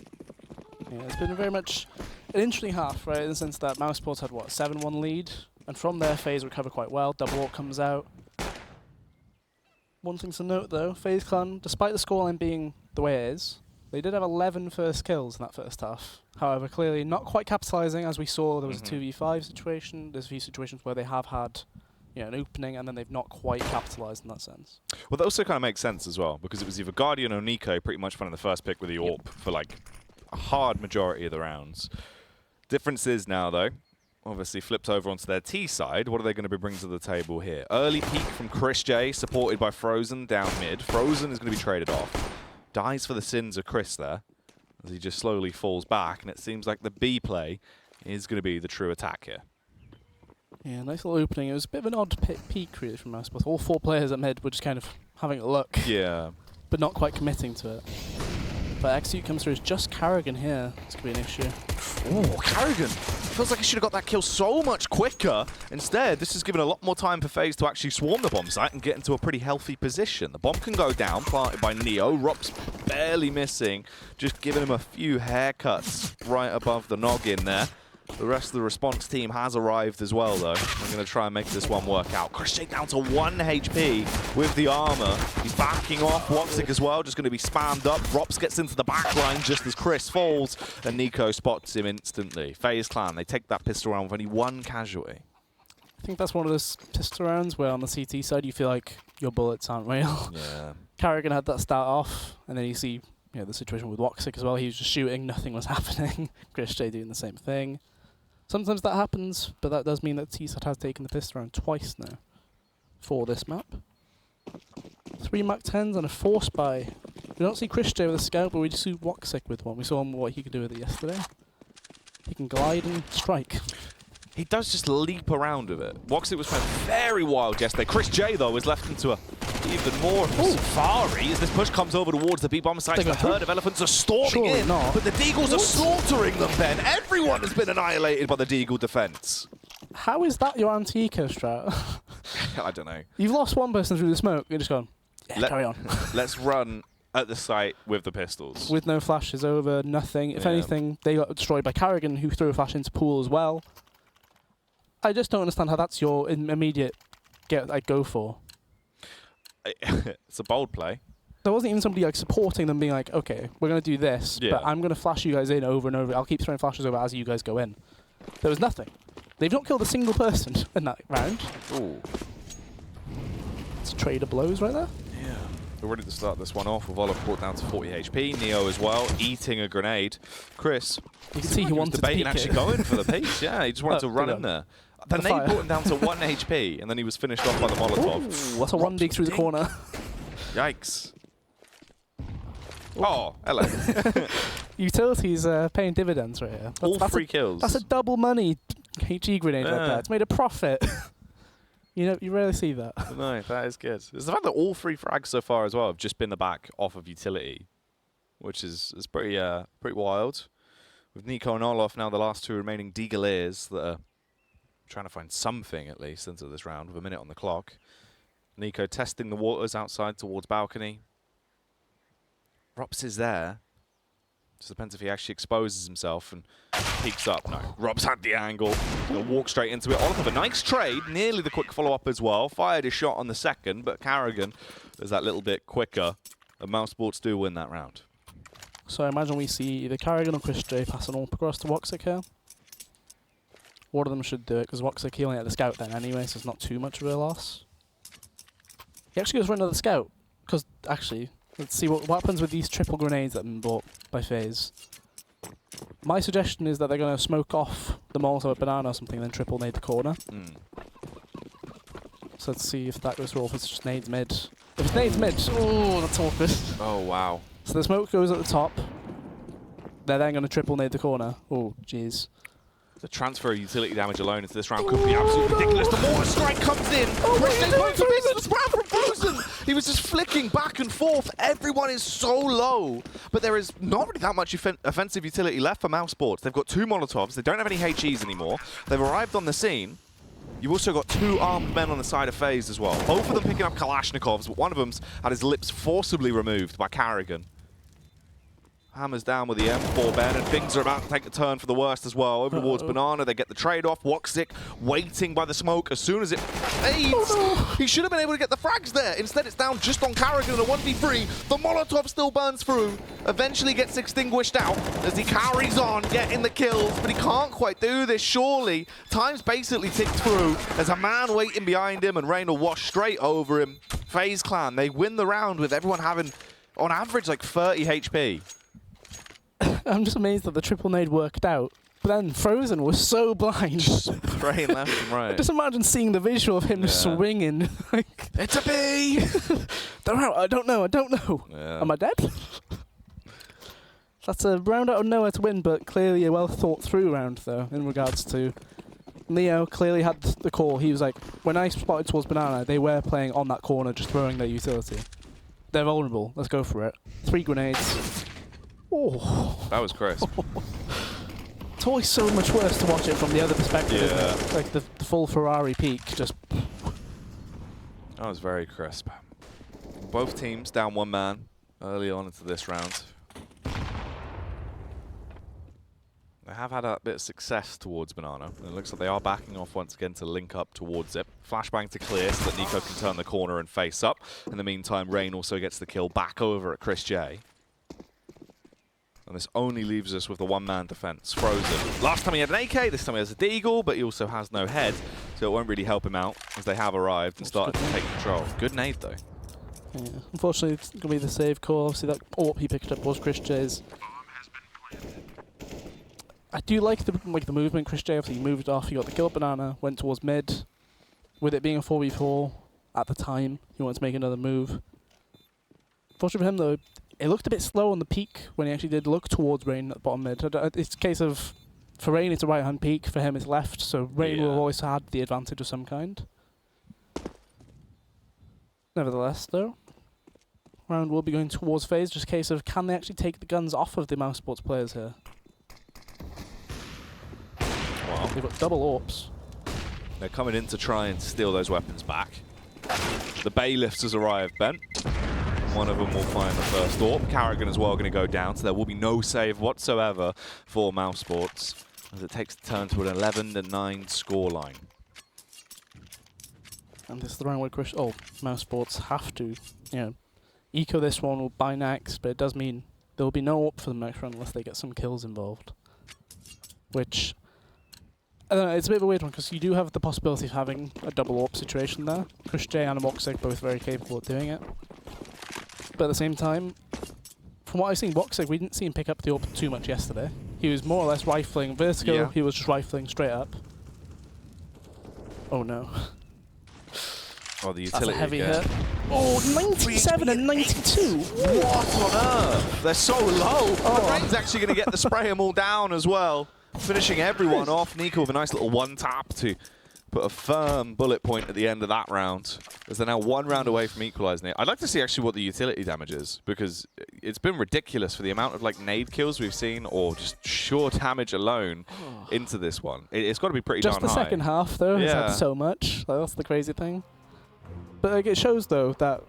[SPEAKER 1] Yeah, it's been very much an interesting half, right, in the sense that mousesports had, what, 7-1 lead? And from there, FaZe recovered quite well. Double Walk comes out. One thing to note, though, FaZe Clan, despite the scoreline being the way it is, they did have 11 first kills in that first half. However, clearly not quite capitalizing, as we saw. There was a 2v5 situation. There's a few situations where they have had, you know, an opening, and then they've not quite capitalized in that sense.
[SPEAKER 2] Well, that also kind of makes sense as well, because it was either Guardian or Nico pretty much finding the first pick with the AWP for like a hard majority of the rounds. Difference is now, though, obviously flipped over onto their T side. What are they going to be bringing to the table here? Early peek from Chris J, supported by Frozen down mid. Frozen is going to be traded off. Dies for the sins of Chris there, as he just slowly falls back, and it seems like the B play is going to be the true attack here.
[SPEAKER 1] Yeah, nice little opening. It was a bit of an odd peak, really, from mousesports. All 4 players at mid were just kind of having a look.
[SPEAKER 2] Yeah.
[SPEAKER 1] But not quite committing to it. But Execute comes through. It's just Carrigan here. It's going to be an issue.
[SPEAKER 2] Oh, Carrigan! Feels like he should have got that kill so much quicker. Instead, this has given a lot more time for FaZe to actually swarm the bomb site and get into a pretty healthy position. The bomb can go down, planted by Neo. Rop's barely missing, just giving him a few haircuts right above the noggin there. The rest of the response team has arrived as well, though. We're going to try and make this one work out. Chris J down to 1 HP with the armor. He's backing off. Woxic as well, just going to be spammed up. Rops gets into the back line just as Chris falls, and Nico spots him instantly. FaZe Clan, they take that pistol round with only 1 casualty.
[SPEAKER 1] I think that's one of those pistol rounds where on the CT side you feel like your bullets aren't real.
[SPEAKER 2] Yeah.
[SPEAKER 1] Carrigan had that start off, and then you see, you know, the situation with Woxic as well. He was just shooting, nothing was happening. Chris J doing the same thing. Sometimes that happens, but that does mean that T-Side has taken the pistol round twice now for this map. 3 Mach 10s and a 4 spy. We don't see Chris J with a scout, but we just see Woxic with one. We saw him what he could do with it yesterday. He can glide and strike.
[SPEAKER 2] He does just leap around with it. Woxic was playing very wild yesterday. Chris J, though, is left into a even more safari as this push comes over towards the B-bomb site. The herd of elephants are storming in, but the Deagles are slaughtering them, Ben. Everyone has been annihilated by the Deagle defense.
[SPEAKER 1] How is that your anti-eco strat?
[SPEAKER 2] I don't know.
[SPEAKER 1] You've lost one person through the smoke. You're just gone, yeah, carry on.
[SPEAKER 2] Let's run at the site with the pistols.
[SPEAKER 1] With no flashes over, nothing. If anything, they got destroyed by Carrigan, who threw a flash into pool as well. I just don't understand how that's your immediate go for.
[SPEAKER 2] It's a bold play.
[SPEAKER 1] There wasn't even somebody like supporting them, being like, "Okay, we're gonna do this, but I'm gonna flash you guys in over and over. I'll keep throwing flashes over as you guys go in." There was nothing. They've not killed a single person in that round.
[SPEAKER 2] Ooh.
[SPEAKER 1] It's a trade of blows right there.
[SPEAKER 2] Yeah. We're ready to start this one off with Olive brought down to 40 HP. Neo as well, eating a grenade. Chris,
[SPEAKER 1] you can see he wanted
[SPEAKER 2] debating
[SPEAKER 1] to peek
[SPEAKER 2] actually going for the piece. Yeah, he just wanted to run in there. The nade brought him down to 1 HP, and then he was finished off by the Molotov.
[SPEAKER 1] Ooh, that's a 1 dig through the corner.
[SPEAKER 2] Yikes. Oh, hello.
[SPEAKER 1] Utilities paying dividends right here.
[SPEAKER 2] All 3 kills.
[SPEAKER 1] That's a double money HE grenade right there. It's made a profit. You know, you rarely see that.
[SPEAKER 2] No, that is good. It's the fact that all 3 frags so far as well have just been the back off of utility, which is pretty wild. With Nico and Olaf now the last 2 remaining Deagleers that are trying to find something at least into this round with a minute on the clock. Nico testing the waters outside towards balcony. Rops is there. Just depends if he actually exposes himself and peeks up. No, Rob's had the angle. He'll walk straight into it. Oliver, a nice trade. Nearly the quick follow-up as well. Fired his shot on the second, but Carrigan is that little bit quicker. And mousesports do win that round.
[SPEAKER 1] So I imagine we see either Carrigan or Chris J passing all across to Woxic here. One of them should do it, because Woxic, he only had the scout then anyway, so it's not too much of a loss. He actually goes for another scout, because actually, let's see what happens with these triple grenades that have been bought by FaZe. My suggestion is that they're going to smoke off the Molotov with banana or something, then triple nade the corner. So let's see if that goes through, or if it's just nades mid. If it's nades mid, oh, that's awkward.
[SPEAKER 2] Oh, wow.
[SPEAKER 1] So the smoke goes at the top. They're then going to triple nade the corner. Oh, jeez.
[SPEAKER 2] The transfer of utility damage alone into this round could be absolutely ridiculous. The mortar strike comes in. Christian's going to miss the spam from Frozen. He was just flicking back and forth. Everyone is so low. But there is not really that much offensive utility left for mousesports. They've got 2 Molotovs. They don't have any HEs anymore. They've arrived on the scene. You've also got 2 armed men on the side of FaZe as well. Both of them picking up Kalashnikovs, but one of them's had his lips forcibly removed by Carrigan. Hammers down with the M4 Ben, and things are about to take a turn for the worst as well. Over towards Banana, they get the trade-off. Woxic waiting by the smoke. As soon as it fades, he should have been able to get the frags there. Instead, it's down just on Carrigan in a 1v3. The Molotov still burns through. Eventually gets extinguished out as he carries on, getting the kills, but he can't quite do this, surely. Time's basically ticked through. There's a man waiting behind him, and Rain will wash straight over him. FaZe Clan, they win the round with everyone having, on average, like 30 HP.
[SPEAKER 1] I'm just amazed that the triple nade worked out. But then Frozen was so blind.
[SPEAKER 2] Spraying left and right.
[SPEAKER 1] Just imagine seeing the visual of him just swinging. Like,
[SPEAKER 2] it's a B!
[SPEAKER 1] They're out. I don't know.
[SPEAKER 2] Yeah.
[SPEAKER 1] Am I dead? That's a round out of nowhere to win, but clearly a well thought through round, though, in regards to Leo clearly had the call. He was like, when I spotted towards Banana, they were playing on that corner, just throwing their utility. They're vulnerable. Let's go for it. 3 grenades. Oh.
[SPEAKER 2] That was crisp.
[SPEAKER 1] It's always so much worse to watch it from the other perspective, isn't
[SPEAKER 2] Yeah.
[SPEAKER 1] it? Like the full Ferrari peak, just...
[SPEAKER 2] That was very crisp. Both teams down 1 man early on into this round. They have had a bit of success towards Banana. And it looks like they are backing off once again to link up towards it. Flashbang to clear so that Nico can turn the corner and face up. In the meantime, Rain also gets the kill back over at Chris J. And this only leaves us with the 1-man defense. Frozen. Last time he had an AK, this time he has a Deagle, but he also has no head, so it won't really help him out as they have arrived and started to take control. Good nade, though.
[SPEAKER 1] Yeah. Unfortunately, it's going to be the save call. Obviously, that AWP he picked up was Chris J's. I do like the movement. Chris J, obviously, he moved off. He got the kill at Banana, went towards mid. With it being a 4v4 at the time, he wanted to make another move. Fortunately for him, though, it looked a bit slow on the peak when he actually did look towards Rain at the bottom mid. It's a case of, for Rain it's a right-hand peak, for him it's left, so Rain will have always had the advantage of some kind. Nevertheless, though, round will be going towards FaZe, just a case of, can they actually take the guns off of the mousesports players here?
[SPEAKER 2] Wow.
[SPEAKER 1] They've got double AWPs.
[SPEAKER 2] They're coming in to try and steal those weapons back. The bailiffs has arrived, Ben. One of them will find the first AWP. Carrigan as well going to go down, so there will be no save whatsoever for mousesports as it takes a turn to an 11-9 scoreline.
[SPEAKER 1] And this is the round where mousesports have to, eco this one will buy next, but it does mean there will be no AWP for the next round unless they get some kills involved. Which, I don't know, it's a bit of a weird one because you do have the possibility of having a double AWP situation there. Chris J and Woxic both very capable of doing it. But at the same time, from what I've seen, Woxic, we didn't see him pick up the AWP too much yesterday. He was more or less rifling vertical, he was just rifling straight up. Oh no.
[SPEAKER 2] Oh, the utility.
[SPEAKER 1] That's a heavy hit. Oh, 97 and 92!
[SPEAKER 2] What on earth? They're so low. The Rain's actually going to get the spray them all down as well. Finishing everyone off. Nico with a nice little 1-tap to put a firm bullet point at the end of that round, as they're now 1 round away from equalising it. I'd like to see actually what the utility damage is, because it's been ridiculous for the amount of nade kills we've seen, or just sheer damage alone into this one. It's got to be pretty darn high.
[SPEAKER 1] Just the second half, though, has had so much. That's the crazy thing. But it shows, though, that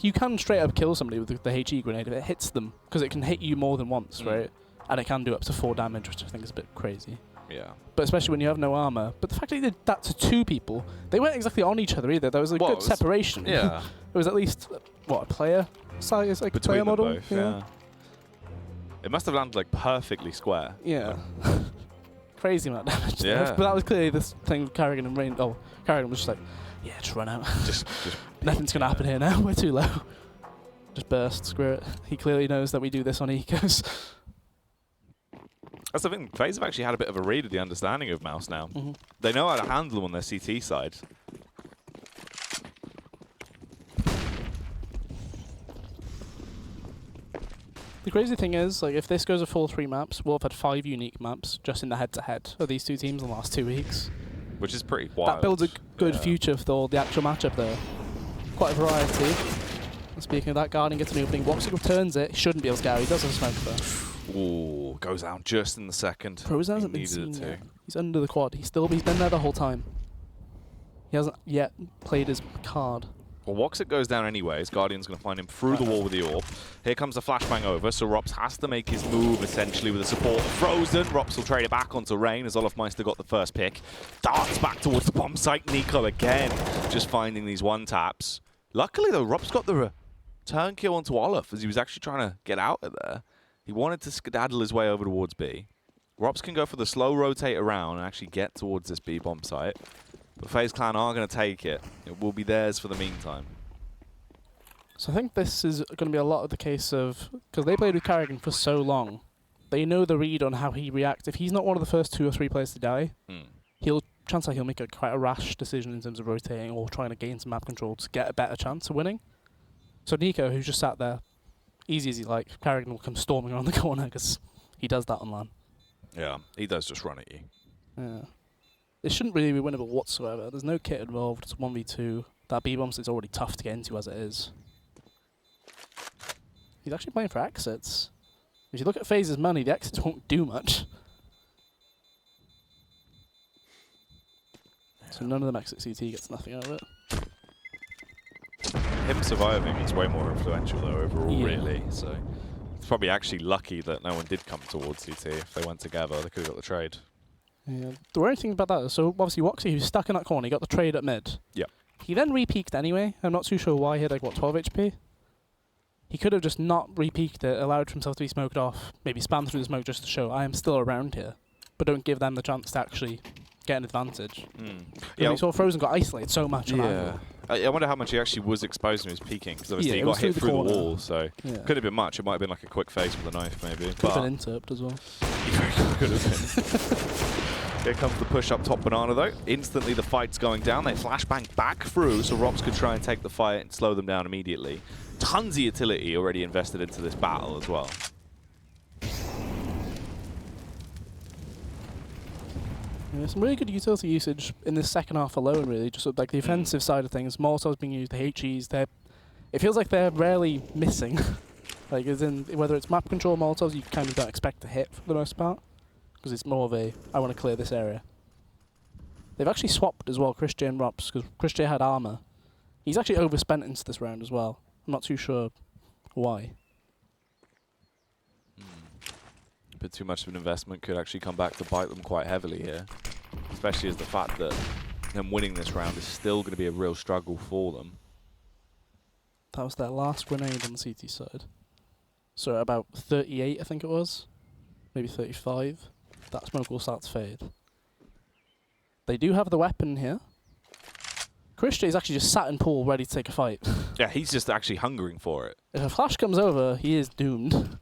[SPEAKER 1] you can straight up kill somebody with the HE grenade if it hits them, because it can hit you more than once, right? And it can do up to 4 damage, which I think is a bit crazy.
[SPEAKER 2] Yeah.
[SPEAKER 1] But especially when you have no armor. But the fact that he did that to 2 people, they weren't exactly on each other either. There was a good separation.
[SPEAKER 2] Yeah.
[SPEAKER 1] It was at least, a player size, like
[SPEAKER 2] between
[SPEAKER 1] player model?
[SPEAKER 2] Both, yeah. It must have landed perfectly square.
[SPEAKER 1] Yeah. Crazy amount of damage.
[SPEAKER 2] Yeah.
[SPEAKER 1] But that was clearly this thing with Carrigan and Rain. Oh, Carrigan was just like, yeah, just run out.
[SPEAKER 2] just
[SPEAKER 1] Nothing's going to happen here now. We're too low. Just burst, screw it. He clearly knows that we do this on ecos.
[SPEAKER 2] That's the thing. FaZe have actually had a bit of a read of the understanding of Mouse now. They know how to handle them on their CT side.
[SPEAKER 1] The crazy thing is, like, if this goes a full 3 maps, we'll have had 5 unique maps just in the head-to-head of these two teams in the last 2 weeks.
[SPEAKER 2] Which is pretty wild.
[SPEAKER 1] That builds a good future for the actual matchup there. Quite a variety. And speaking of that, Guardian gets an opening. Woxic returns it. He shouldn't be able to get out. He does have a smoke there.
[SPEAKER 2] Ooh, goes out just in the second.
[SPEAKER 1] Frozen hasn't been seen yet. He's under the quad. He's been there the whole time. He hasn't yet played his card.
[SPEAKER 2] Well, Woxic goes down anyways. Guardian's going to find him through the wall with the orb. Here comes the flashbang over, so Rops has to make his move, essentially, with the support of Frozen. Rops will trade it back onto Rain as Olofmeister got the first pick. Darts back towards the bomb site. Nico again, just finding these one-taps. Luckily, though, Rops got the turn kill onto Olof as he was actually trying to get out of there. He wanted to skedaddle his way over towards B. Rops can go for the slow rotate around and actually get towards this B bomb site. But FaZe Clan are going to take it. It will be theirs for the meantime.
[SPEAKER 1] So I think this is going to be a lot of the case of, because they played with Carrigan for so long, they know the read on how he reacts. If he's not one of the first 2 or 3 players to die, chances are he'll make quite a rash decision in terms of rotating or trying to gain some map control to get a better chance of winning. So Nico, who's just sat there, easy as he like, Carrigan will come storming around the corner because he does that on LAN.
[SPEAKER 2] Yeah, he does just run at you.
[SPEAKER 1] Yeah. It shouldn't really be winnable whatsoever. There's no kit involved. It's 1v2. That B-bomb is already tough to get into as it is. He's actually playing for exits. If you look at FaZe's money, the exits won't do much. Yeah. So none of them exit CT, gets nothing out of it.
[SPEAKER 2] Him surviving is way more influential though overall, really. So it's probably actually lucky that no one did come towards CT. If they went together, they could have got the trade.
[SPEAKER 1] Yeah. The worrying thing about that is, so obviously Woxy, who's stuck in that corner, he got the trade at mid.
[SPEAKER 2] Yeah.
[SPEAKER 1] He then re-peeked anyway. I'm not too sure why. He had like, what, 12 HP? He could have just not re-peeked it, allowed himself to be smoked off, maybe spam through the smoke just to show I am still around here, but don't give them the chance to actually get an advantage. Yeah. We saw Frozen got isolated so much.
[SPEAKER 2] Yeah. I wonder how much he actually was exposed when he was peeking, because obviously he got hit through the wall, so could have been much. It might have been like a quick face with a knife, maybe.
[SPEAKER 1] Could have been interpt as well.
[SPEAKER 2] Could have been. Here comes the push up top Banana though. Instantly the fight's going down. They flashbang back through so Rops could try and take the fight and slow them down immediately. Tons of utility already invested into this battle as well.
[SPEAKER 1] Yeah, some really good utility usage in this second half alone, really. Just like the offensive side of things. Molotovs being used, the HEs, it feels like they're rarely missing. Like, as in, whether it's map control Molotovs, you kind of don't expect to hit for the most part. Because it's more of a, I want to clear this area. They've actually swapped as well, Chris J and Rops, because Chris J had armor. He's actually overspent into this round as well. I'm not too sure why.
[SPEAKER 2] A bit too much of an investment could actually come back to bite them quite heavily here. Especially as the fact that them winning this round is still going to be a real struggle for them.
[SPEAKER 1] That was their last grenade on the CT side. So about 38, I think it was. Maybe 35. That smoke will start to fade. They do have the weapon here. Christian is actually just sat in pool ready to take a fight.
[SPEAKER 2] Yeah, he's just actually hungering for it.
[SPEAKER 1] If a flash comes over, he is doomed.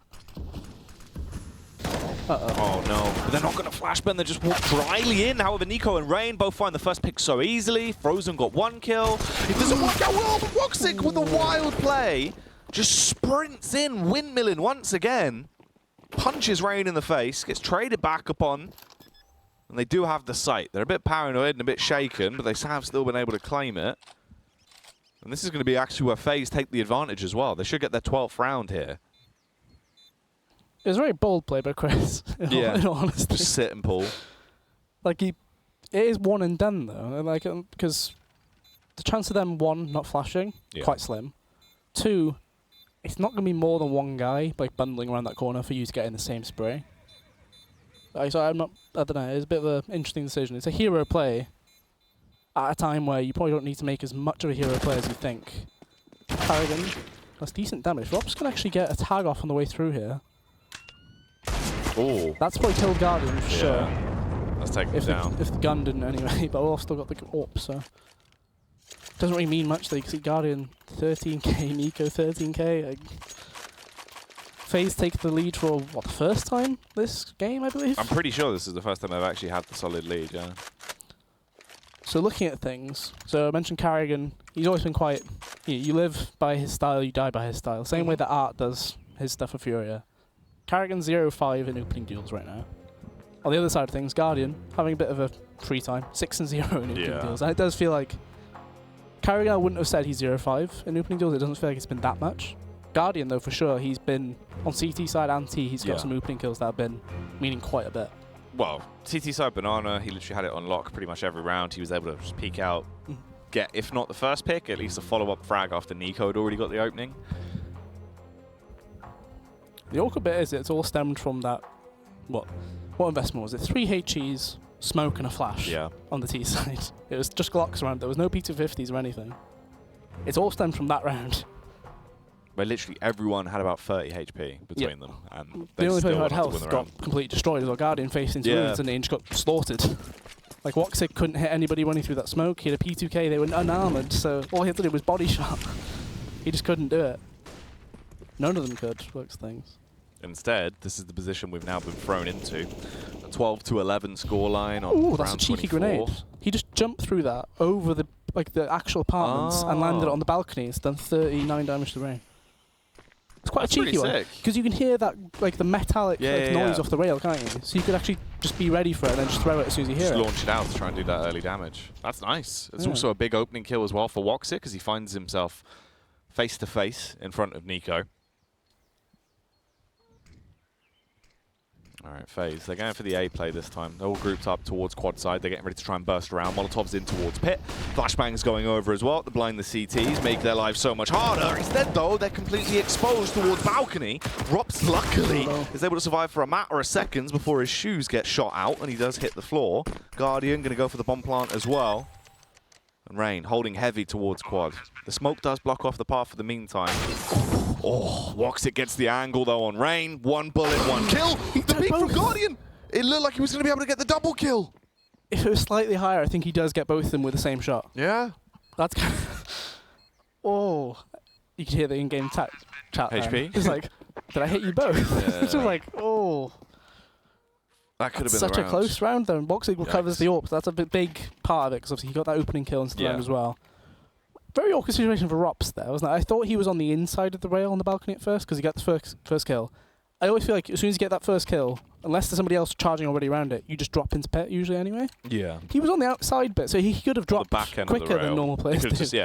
[SPEAKER 2] Oh no, but they're not going to flashbang, they just walk dryly in. However, Nico and Rain both find the first pick so easily. Frozen got 1 kill. It doesn't work out well, but Woxic with a wild play just sprints in, windmilling once again. Punches Rain in the face, gets traded back upon, and they do have the site. They're a bit paranoid and a bit shaken, but they have still been able to claim it. And this is going to be actually where FaZe take the advantage as well. They should get their 12th round here.
[SPEAKER 1] It was a very bold play by Chris, in all honesty.
[SPEAKER 2] Just sit and pull.
[SPEAKER 1] Like, it is one and done, though. Like, because the chance of them, 1, not flashing, quite slim. 2, it's not going to be more than 1 guy like bundling around that corner for you to get in the same spray. So I don't know, it's a bit of an interesting decision. It's a hero play at a time where you probably don't need to make as much of a hero play as you think. Carrigan, that's decent damage. Rops can actually get a tag off on the way through here.
[SPEAKER 2] Oh,
[SPEAKER 1] that's probably killed Guardian for sure.
[SPEAKER 2] Let's take him down.
[SPEAKER 1] If the gun didn't anyway, but Olaf still got the AWP, so doesn't really mean much though, because Guardian 13k, Nico 13k. FaZe take the lead for, what, the first time this game, I believe?
[SPEAKER 2] I'm pretty sure this is the first time they've actually had the solid lead, yeah.
[SPEAKER 1] So looking at things, so I mentioned Carrigan, he's always been quite, you live by his style, you die by his style. Same way that Art does his stuff for Furia. Carrigan 0-5 in opening duels right now. On the other side of things, Guardian having a bit of a free time, 6-0 in opening duels. And it does feel like Carrigan, I wouldn't have said he's 0-5 in opening duels. It doesn't feel like it's been that much. Guardian, though, for sure, he's been on CT side and T. He's got some opening kills that have been meaning quite a bit.
[SPEAKER 2] Well, CT side Banana, he literally had it on lock pretty much every round. He was able to just peek out, get, if not the first pick, at least a follow-up frag after Nico had already got the opening.
[SPEAKER 1] The awkward bit is it's all stemmed from that, what investment was it? 3 HEs, smoke and a flash on the T side. It was just Glocks around. There was no P250s or anything. It's all stemmed from that round.
[SPEAKER 2] Where literally everyone had about 30 HP between them. And
[SPEAKER 1] the only player who had health got completely destroyed as well. Guardian faced into wounds and he just got slaughtered. Like, Woxic couldn't hit anybody running through that smoke. He had a P2K, they were unarmored, so all he had to do was body shot. He just couldn't do it. None of them could, works things.
[SPEAKER 2] Instead, this is the position we've now been thrown into. A 12-11 scoreline on
[SPEAKER 1] Ooh, that's
[SPEAKER 2] round
[SPEAKER 1] a cheeky
[SPEAKER 2] 24.
[SPEAKER 1] grenade. He just jumped through that over the actual apartments and landed it on the balcony. It's done 39 damage to Rain. It's quite a cheeky one because you can hear that, like, the metallic noise off the rail, can't you? So you could actually just be ready for it and then just throw it as soon as you hear it.
[SPEAKER 2] Just launch it out to try and do that early damage. That's nice. It's also a big opening kill as well for Woxic because he finds himself face to face in front of Nico. All right, FaZe. They're going for the A play this time. They're all grouped up towards quad side. They're getting ready to try and burst around. Molotov's in towards pit. Flashbang's going over as well to blind the CTs, make their lives so much harder. Instead, though, they're completely exposed towards balcony. Rops, luckily, is able to survive for a matter of seconds before his shoes get shot out, and he does hit the floor. Guardian going to go for the bomb plant as well. And Rain holding heavy towards quad. The smoke does block off the path for the meantime. Oh, Woxic gets the angle, though, on Rain. 1 bullet, 1 kill. The peek from Guardian. It looked like he was going to be able to get the double kill.
[SPEAKER 1] If it was slightly higher, I think he does get both of them with the same shot.
[SPEAKER 2] Yeah.
[SPEAKER 1] That's kind of... Oh. You could hear the in-game chat
[SPEAKER 2] HP?
[SPEAKER 1] It's like, did I hit you both? It's just like, oh.
[SPEAKER 2] That could have been
[SPEAKER 1] such a close round, though. Woxic recovers the AWP. That's a big part of it, because obviously he got that opening kill into the round as well. Very awkward situation for Rops there, wasn't it? I thought he was on the inside of the rail on the balcony at first, because he got the first kill. I always feel like as soon as you get that first kill, unless there's somebody else charging already around it, you just drop into pit usually anyway. Yeah. He was on the outside bit, so he could have dropped quicker than normal players do.
[SPEAKER 2] Just,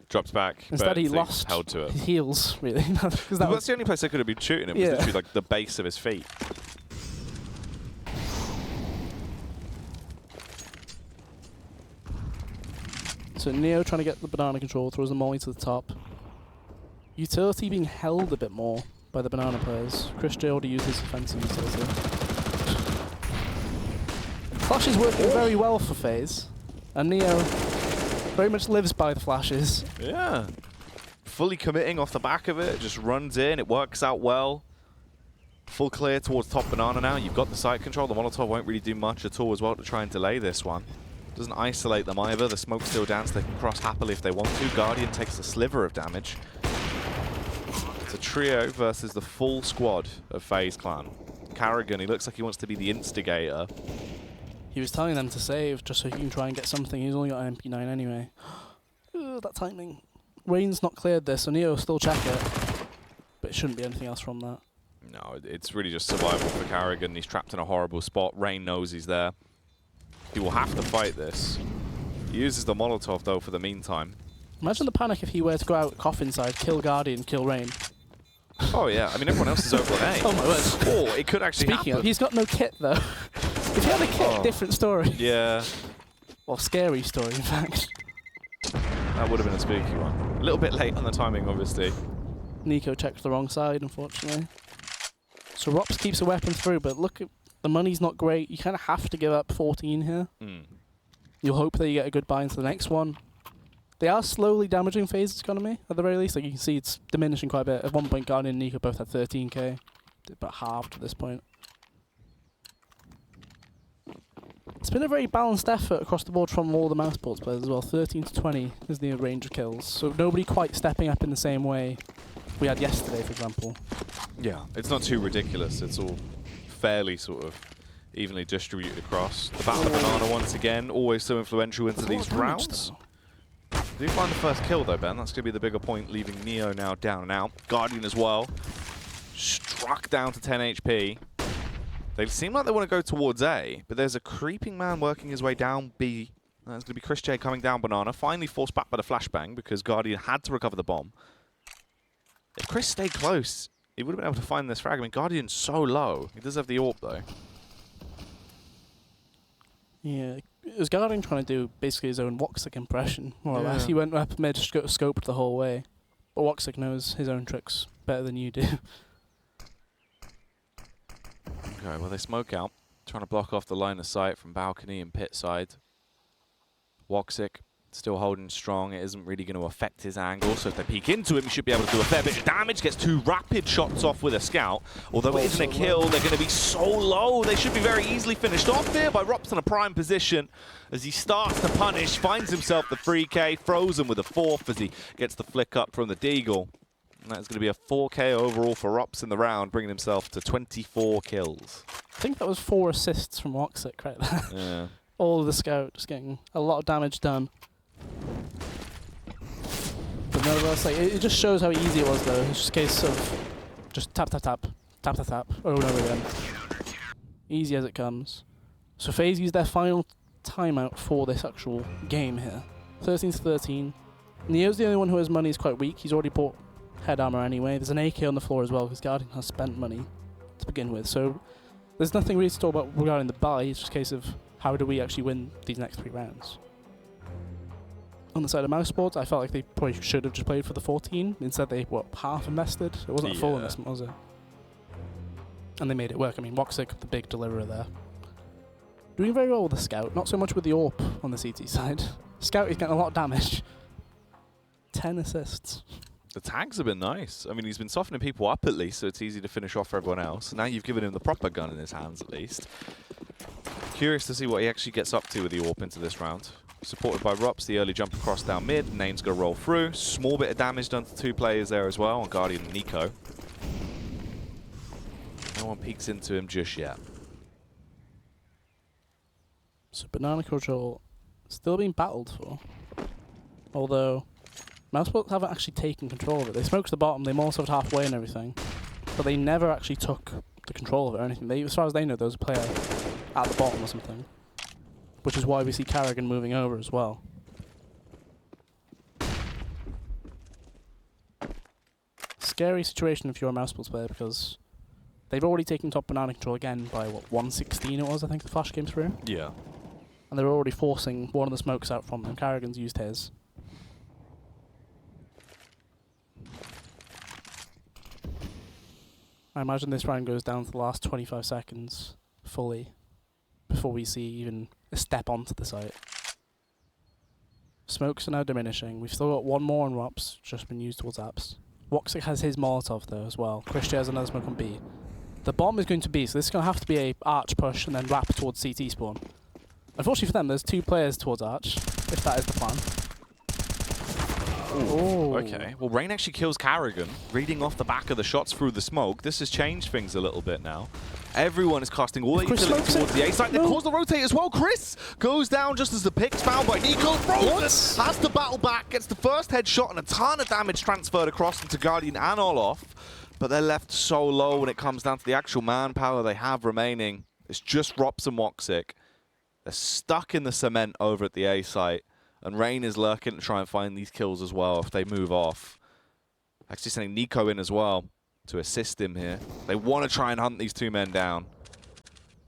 [SPEAKER 2] dropped back.
[SPEAKER 1] Instead he lost
[SPEAKER 2] held to it.
[SPEAKER 1] His heels, really.
[SPEAKER 2] That's the only place they could have been shooting him, was literally like the base of his feet.
[SPEAKER 1] So Neo trying to get the banana control, throws the molly to the top. Utility being held a bit more by the banana players. Chris J already used his defensive utility. Flash is working very well for FaZe, and Neo very much lives by the flashes.
[SPEAKER 2] Yeah. Fully committing off the back of it, just runs in, it works out well. Full clear towards top banana now. You've got the site control. The Molotov won't really do much at all as well to try and delay this one. Doesn't isolate them either. The smoke's still down, so they can cross happily if they want to. Guardian takes a sliver of damage. It's a trio versus the full squad of FaZe Clan. Carrigan, he looks like he wants to be the instigator.
[SPEAKER 1] He was telling them to save just so he can try and get something. He's only got an MP9 anyway. That timing. Rain's not cleared this, so Neo still check it. But it shouldn't be anything else from that.
[SPEAKER 2] No, it's really just survival for Carrigan. He's trapped in a horrible spot. Rain knows he's there. He will have to fight this. He uses the Molotov, though, for the meantime.
[SPEAKER 1] Imagine the panic if he were to go out coffin side, kill Guardian, kill Rain.
[SPEAKER 2] Oh, yeah. I mean, everyone else is over on A.
[SPEAKER 1] Oh, my word.
[SPEAKER 2] Or it could actually happen.
[SPEAKER 1] He's got no kit, though. If he had a kit, different story.
[SPEAKER 2] Yeah.
[SPEAKER 1] Well, scary story, in fact.
[SPEAKER 2] That would have been a spooky one. A little bit late on the timing, obviously.
[SPEAKER 1] Nico checked the wrong side, unfortunately. So Rops keeps a weapon through, but look at the money's not great. You kind of have to give up 14 here. You'll hope that you get a good buy into the next one. They are slowly damaging FaZe's economy, at the very least. Like you can see it's diminishing quite a bit. At one point, Guardian and Nico both had 13k. About halved at this point. It's been a very balanced effort across the board from all the mousesports players as well. 13 to 20 is the range of kills. So nobody quite stepping up in the same way we had yesterday, for example.
[SPEAKER 2] Yeah, it's not too ridiculous. It's all fairly sort of evenly distributed across. The Battle of Banana once again, always so influential into these rounds. Do you find the first kill though, Ben? That's going to be the bigger point, leaving Neo now down and out. Guardian as well. struck down to 10 HP. They seem like they want to go towards A, but there's a creeping man working his way down B. That's going to be Chris J coming down Banana. Finally forced back by the flashbang because Guardian had to recover the bomb. If Chris stayed close, he would have been able to find this frag. I mean, Guardian's so low. He does have the AWP, though.
[SPEAKER 1] Yeah, it was Guardian trying to do basically his own Woxic impression, more or less. He went up mid, scoped the whole way. But Woxic knows his own tricks better than you do.
[SPEAKER 2] Okay, well, they smoke out. Trying to block off the line of sight from balcony and pit side. Woxic still holding strong. It isn't really going to affect his angle, so if they peek into him, he should be able to do a fair bit of damage. Gets 2 rapid shots off with a scout. Although it isn't a kill, they're going to be so low. They should be very easily finished off here by Rops in a prime position as he starts to punish, finds himself the 3K, frozen with a 4th as he gets the flick up from the Deagle. And that's going to be a 4K overall for Rops in the round, bringing himself to 24 kills.
[SPEAKER 1] I think that was 4 assists from Woxic right there.
[SPEAKER 2] Yeah.
[SPEAKER 1] All of the scout just getting a lot of damage done. But nevertheless, like, it just shows how easy it was, though. It's just a case of just tap, tap, tap, tap, tap, tap, over and over again. Easy as it comes. So FaZe used their final timeout for this actual game here. 13-13. Neo's the only one who has money is quite weak. He's already bought head armor anyway. There's an AK on the floor as well, because Guardian has spent money to begin with. So there's nothing really to talk about regarding the buy. It's just a case of how do we actually win these next 3 rounds. On the side of mousesports, I felt like they probably should have just played for the 14. Instead, they, half invested? It wasn't a full investment, was it? And they made it work. I mean, Woxic, the big deliverer there. Doing very well with the Scout, not so much with the AWP on the CT side. Scout is getting a lot of damage. 10 assists.
[SPEAKER 2] The tags have been nice. I mean, he's been softening people up at least, so it's easy to finish off for everyone else. Now you've given him the proper gun in his hands at least. Curious to see what he actually gets up to with the AWP into this round. Supported by Rops, the early jump across down mid. Name's going to roll through. Small bit of damage done to 2 players there as well on Guardian and Nico. No one peeks into him just yet.
[SPEAKER 1] So Banana Control still being battled for. Although mousesports haven't actually taken control of it. They smoked the bottom, they molotov halfway and everything. But they never actually took the control of it or anything. They, as far as they know, there was a player at the bottom or something. Which is why we see Carrigan moving over as well. Scary situation if you're a mousesports player because they've already taken top Banana Control again by, what, 116 it was, I think the flash came through?
[SPEAKER 2] Yeah.
[SPEAKER 1] And they're already forcing one of the smokes out from them. Carrigan's used his. I imagine this round goes down to the last 25 seconds fully before we see even a step onto the site. Smokes are now diminishing. We've still got 1 more on Rops, just been used towards apps. Woxic has his Molotov though as well. Christian has another smoke on B. The bomb is going to B, so this is going to have to be a arch push and then wrap towards CT spawn. Unfortunately for them, there's 2 players towards arch, if that is the plan.
[SPEAKER 2] Ooh. Okay, well Rain actually kills Carrigan, reading off the back of the shots through the smoke. This has changed things a little bit now. Everyone is casting all their utility towards the A site. They cause the rotate as well. Chris goes down just as the pick's found by Nico. Frozen has to battle back, gets the first headshot and a ton of damage transferred across into Guardian and Olof. But they're left so low when it comes down to the actual manpower they have remaining. It's just Rops and Woxic. They're stuck in the cement over at the A site. And Rain is lurking to try and find these kills as well if they move off. Actually sending Nico in as well to assist him here. They want to try and hunt these 2 men down.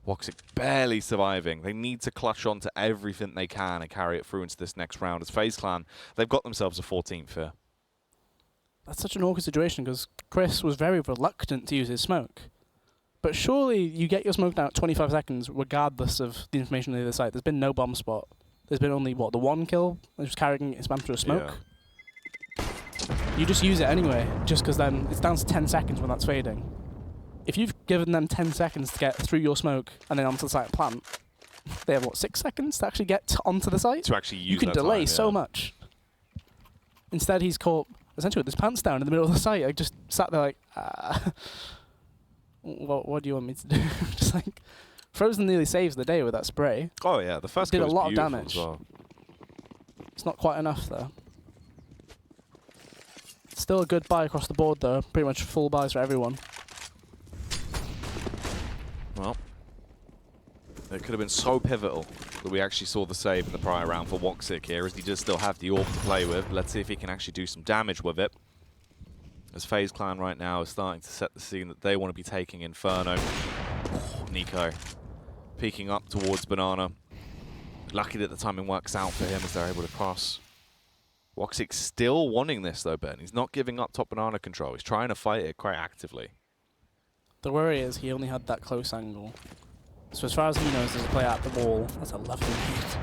[SPEAKER 2] Woxic barely surviving. They need to clutch on to everything they can and carry it through into this next round. As FaZe Clan, they've got themselves a 14th here.
[SPEAKER 1] That's such an awkward situation because Chris was very reluctant to use his smoke. But surely you get your smoke down at 25 seconds regardless of the information on the other side. There's been no bomb spot. There's been only, what, the 1 kill? They're just carrying it spam through a smoke. Yeah. You just use it anyway, just because then it's down to 10 seconds when that's fading. If you've given them 10 seconds to get through your smoke and then onto the site plant, they have, what, 6 seconds to actually get onto the site?
[SPEAKER 2] To actually use
[SPEAKER 1] you can
[SPEAKER 2] that
[SPEAKER 1] delay
[SPEAKER 2] time,
[SPEAKER 1] so much. Instead, he's caught, essentially, with his pants down in the middle of the site. I just sat there like, what do you want me to do? Just like... Frozen nearly saves the day with that spray.
[SPEAKER 2] Oh yeah, the first
[SPEAKER 1] did
[SPEAKER 2] kill
[SPEAKER 1] a lot
[SPEAKER 2] was
[SPEAKER 1] of damage.
[SPEAKER 2] as well.
[SPEAKER 1] It's not quite enough though. Still a good buy across the board though. Pretty much full buys for everyone.
[SPEAKER 2] It could have been so pivotal that we actually saw the save in the prior round for Woxic here, as he does still have the orb to play with. Let's see if he can actually do some damage with it. As FaZe Clan right now is starting to set the scene that they want to be taking Inferno. Oh, Nico peeking up towards Banana. Lucky that the timing works out for him as they're able to cross. Woxic still wanting this though, Ben. He's not giving up top Banana control. He's trying to fight it quite actively.
[SPEAKER 1] The worry is he only had that close angle. So as far as he knows, there's a player at the wall. That's a lovely hit.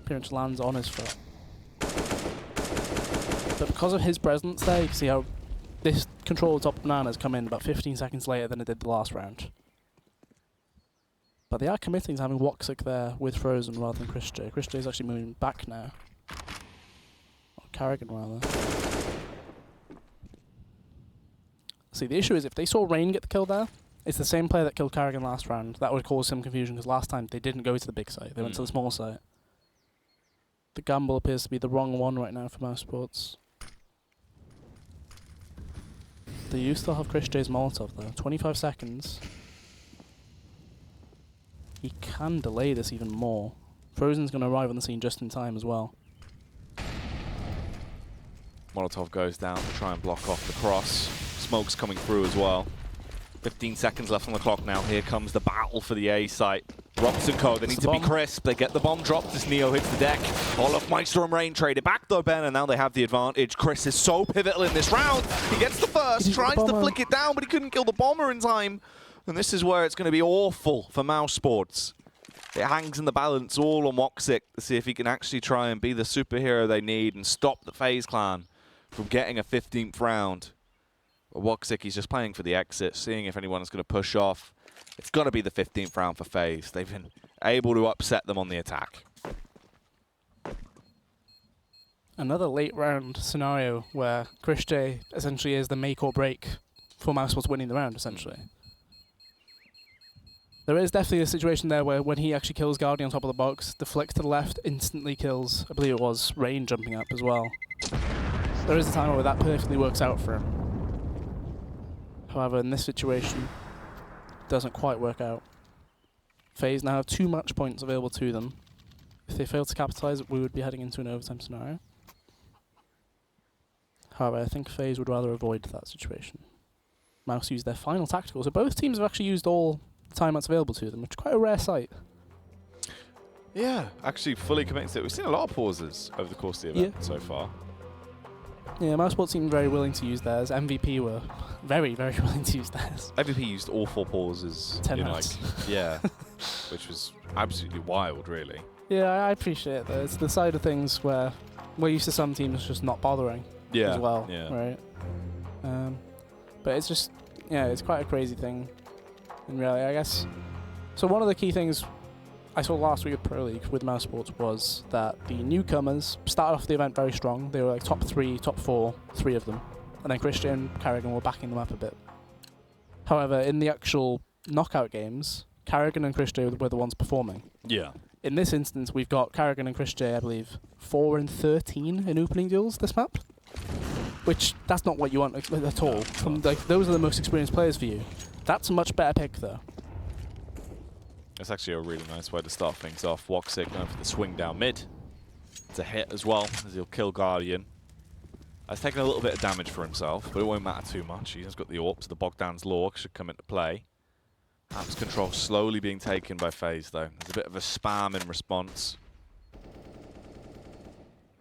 [SPEAKER 1] Appearance lands on his foot. But because of his presence there, you can see how this control of top Banana has come in about 15 seconds later than it did the last round. But they are committing to having Woxic there with Frozen rather than ChrisJ. ChrisJ is actually moving back now. Or Carrigan rather. See, the issue is if they saw Rain get the kill there, it's the same player that killed Carrigan last round. That would cause some confusion because last time they didn't go to the big site. They went to the small site. The gamble appears to be the wrong one right now for mousesports. They used to have ChrisJ's Molotov though. 25 seconds. He can delay this even more. Frozen's going to arrive on the scene just in time as well.
[SPEAKER 2] Molotov goes down to try and block off the cross. Smoke's coming through as well. 15 seconds left on the clock now. Here comes the battle for the A site. Robson Co, they need to be crisp. They get the bomb dropped as Neo hits the deck. Olaf, Meister and Rain trade it back though, Ben, and now they have the advantage. Chris is so pivotal in this round. He gets the first, tries to flick it down, but he couldn't kill the bomber in time. And this is where it's going to be awful for mousesports. It hangs in the balance all on Woxic to see if he can actually try and be the superhero they need and stop the FaZe Clan from getting a 15th round. But Woxic, he's just playing for the exit, seeing if anyone is going to push off. It's got to be the 15th round for FaZe. They've been able to upset them on the attack.
[SPEAKER 1] Another late round scenario where ChrisJ essentially is the make or break for mousesports winning the round, essentially. There is definitely a situation there where when he actually kills Guardian on top of the box, the flick to the left instantly kills, I believe it was, Rain jumping up as well. There is a time where that perfectly works out for him. However, in this situation, it doesn't quite work out. FaZe now have 2 match points available to them. If they fail to capitalize, we would be heading into an overtime scenario. However, I think FaZe would rather avoid that situation. Mouse used their final tactical, so both teams have actually used all timeouts available to them, which is quite a rare sight.
[SPEAKER 2] Yeah, actually fully committed to it. We've seen a lot of pauses over the course of the event so far.
[SPEAKER 1] Yeah, mousesports seemed very willing to use theirs. MVP were very, very willing to use theirs.
[SPEAKER 2] MVP used all 4 pauses.
[SPEAKER 1] 10 minutes.
[SPEAKER 2] Yeah, which was absolutely wild, really.
[SPEAKER 1] Yeah, I appreciate that. It's the side of things where we're used to some teams just not bothering as well, right? But it's just, yeah, it's quite a crazy thing in reality, I guess. So one of the key things I saw last week at Pro League with mousesports was that the newcomers started off the event very strong. They were like top 3, top 4, 3 of them. And then ChrisJ and Carrigan were backing them up a bit. However, in the actual knockout games, Carrigan and ChrisJ were the ones performing.
[SPEAKER 2] Yeah.
[SPEAKER 1] In this instance, we've got Carrigan and ChrisJ, I believe, 4 and 13 in opening duels this map. Which, that's not what you want at all. Those are the most experienced players for you. That's a much better pick, though.
[SPEAKER 2] That's actually a really nice way to start things off. Woxic going for the swing down mid. It's a hit as well, as he'll kill Guardian. That's taken a little bit of damage for himself, but it won't matter too much. He has got the AWP, so the Bogdan's Law should come into play. Apps control slowly being taken by FaZe, though. There's a bit of a spam in response.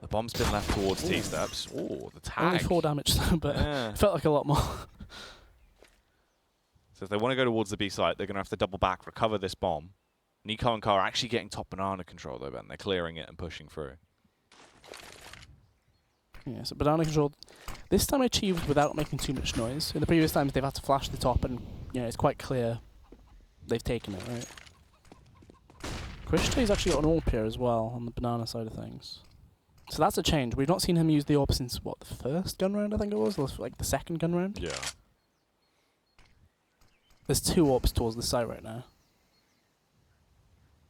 [SPEAKER 2] The bomb's been left towards T-steps. Oh, the tag.
[SPEAKER 1] Only 4 damage, though, but it felt like a lot more.
[SPEAKER 2] So if they want to go towards the B site, they're going to have to double back, recover this bomb. Nico and Ka are actually getting top Banana control, though, Ben. They're clearing it and pushing through.
[SPEAKER 1] Yeah, so Banana control, this time achieved without making too much noise. In the previous times, they've had to flash the top, and it's quite clear they've taken it, right? ChrisJ's actually got an AWP here as well on the Banana side of things. So that's a change. We've not seen him use the AWP since, what, the first gun round, I think it was? Like the second gun round?
[SPEAKER 2] Yeah.
[SPEAKER 1] There's 2 AWPs towards the site right now.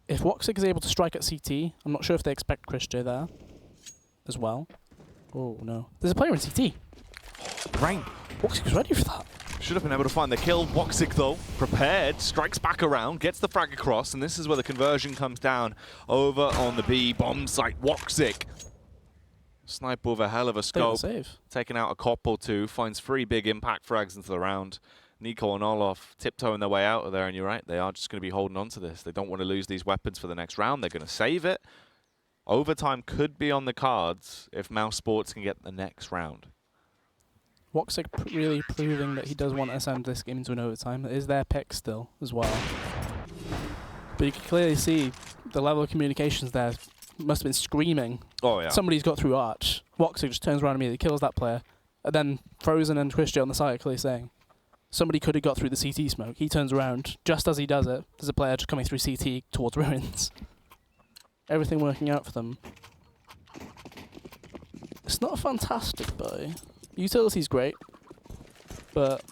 [SPEAKER 1] If Woxic is able to strike at CT, I'm not sure if they expect ChrisJ there as well. Oh, no. There's a player in CT.
[SPEAKER 2] Rain.
[SPEAKER 1] Woxic's ready for that.
[SPEAKER 2] Should have been able to find the kill. Woxic, though, prepared, strikes back around, gets the frag across, and this is where the conversion comes down over on the B bomb site. Woxic, sniper with a hell of a scope, taking out a cop or two, finds 3 big impact frags into the round. Nico and Olof tiptoeing their way out of there, and you're right, they are just going to be holding on to this. They don't want to lose these weapons for the next round. They're going to save it. Overtime could be on the cards if mousesports can get the next round.
[SPEAKER 1] Woxic really proving that he does want to send this game into an overtime. It is their pick still as well. But you can clearly see the level of communications there must have been screaming.
[SPEAKER 2] Oh, yeah.
[SPEAKER 1] Somebody's got through Arch. Woxic just turns around immediately, kills that player. And then Frozen and Christian on the side are clearly saying, somebody could have got through the CT smoke. He turns around. Just as he does it, there's a player just coming through CT towards Ruins. Everything working out for them. It's not a fantastic buy. Utility's great, but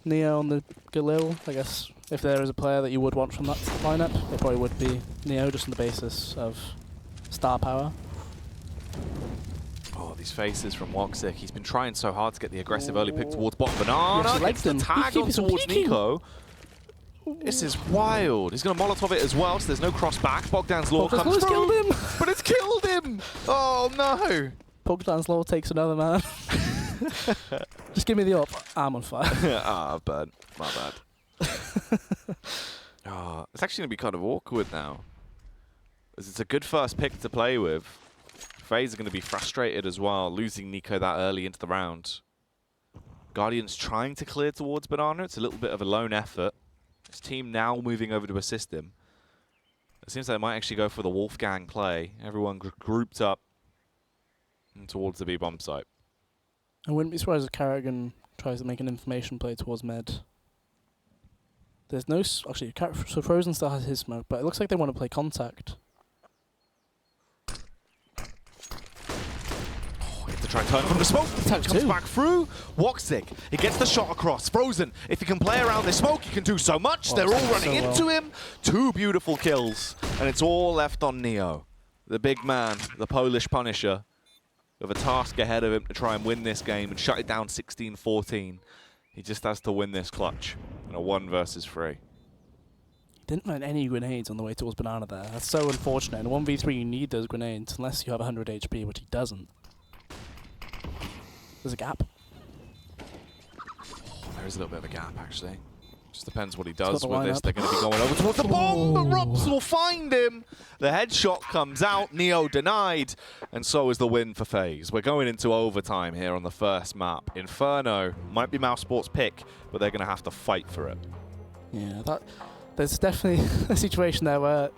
[SPEAKER 1] Neo on the Galil, I guess, if there is a player that you would want from that lineup, it probably would be Neo, just on the basis of star power.
[SPEAKER 2] Oh, these faces from Woxic. He's been trying so hard to get the aggressive early pick towards bottom. Banana gets the tag on towards Nico. This is wild. He's going to Molotov it as well, so there's no cross back. Bogdan's Law comes through,
[SPEAKER 1] killed him.
[SPEAKER 2] But it's killed him! Oh, no!
[SPEAKER 1] Bogdan's Law takes another man. Just give me the up. I'm on fire.
[SPEAKER 2] Ah, bad. My bad. Oh, it's actually going to be kind of awkward now. As it's a good first pick to play with. FaZe are going to be frustrated as well, losing Nico that early into the round. Guardian's trying to clear towards Banana. It's a little bit of a lone effort. His team now moving over to assist him. It seems like they might actually go for the Wolfgang play. Everyone grouped up and towards the B-bomb site.
[SPEAKER 1] I wouldn't be surprised if Carrigan tries to make an information play towards mid. There's no... Actually, so Frozen still has his smoke, but it looks like they want to play contact.
[SPEAKER 2] To try and turn from the smoke, the tag comes back through. Woxic, he gets the shot across. Frozen, if he can play around this smoke, he can do so much. They're all running into him. 2 beautiful kills, and it's all left on Neo. The big man, the Polish Punisher, with a task ahead of him to try and win this game and shut it down 16-14. He just has to win this clutch in a 1 versus 3.
[SPEAKER 1] He didn't find any grenades on the way towards Banana there. That's so unfortunate. In 1v3, you need those grenades, unless you have 100 HP, which he doesn't. There's a gap.
[SPEAKER 2] There is a little bit of a gap, actually. Just depends what he does with this. They're going to be going over towards the bomb, but Robs will find him. The headshot comes out. Neo denied. And so is the win for FaZe. We're going into overtime here on the first map. Inferno might be mousesports' pick, but they're going to have to fight for it.
[SPEAKER 1] Yeah, there's definitely a situation there where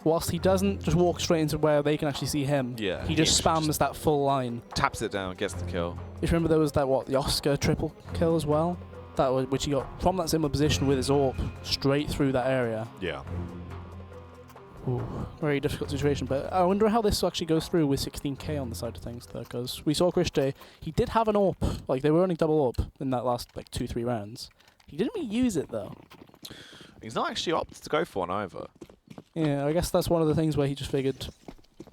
[SPEAKER 1] whilst he doesn't just walk straight into where they can actually see him, he just spams that full line.
[SPEAKER 2] Taps it down, gets the kill.
[SPEAKER 1] If you remember, there was that, the Oscar triple kill as well? Which he got from that similar position with his AWP straight through that area.
[SPEAKER 2] Yeah.
[SPEAKER 1] Ooh, very difficult situation, but I wonder how this actually goes through with 16k on the side of things, though, because we saw Chris J, he did have an AWP, like they were running double AWP in that last 2-3 rounds. He didn't really use it though.
[SPEAKER 2] He's not actually opted to go for one either.
[SPEAKER 1] Yeah, I guess that's one of the things where he just figured,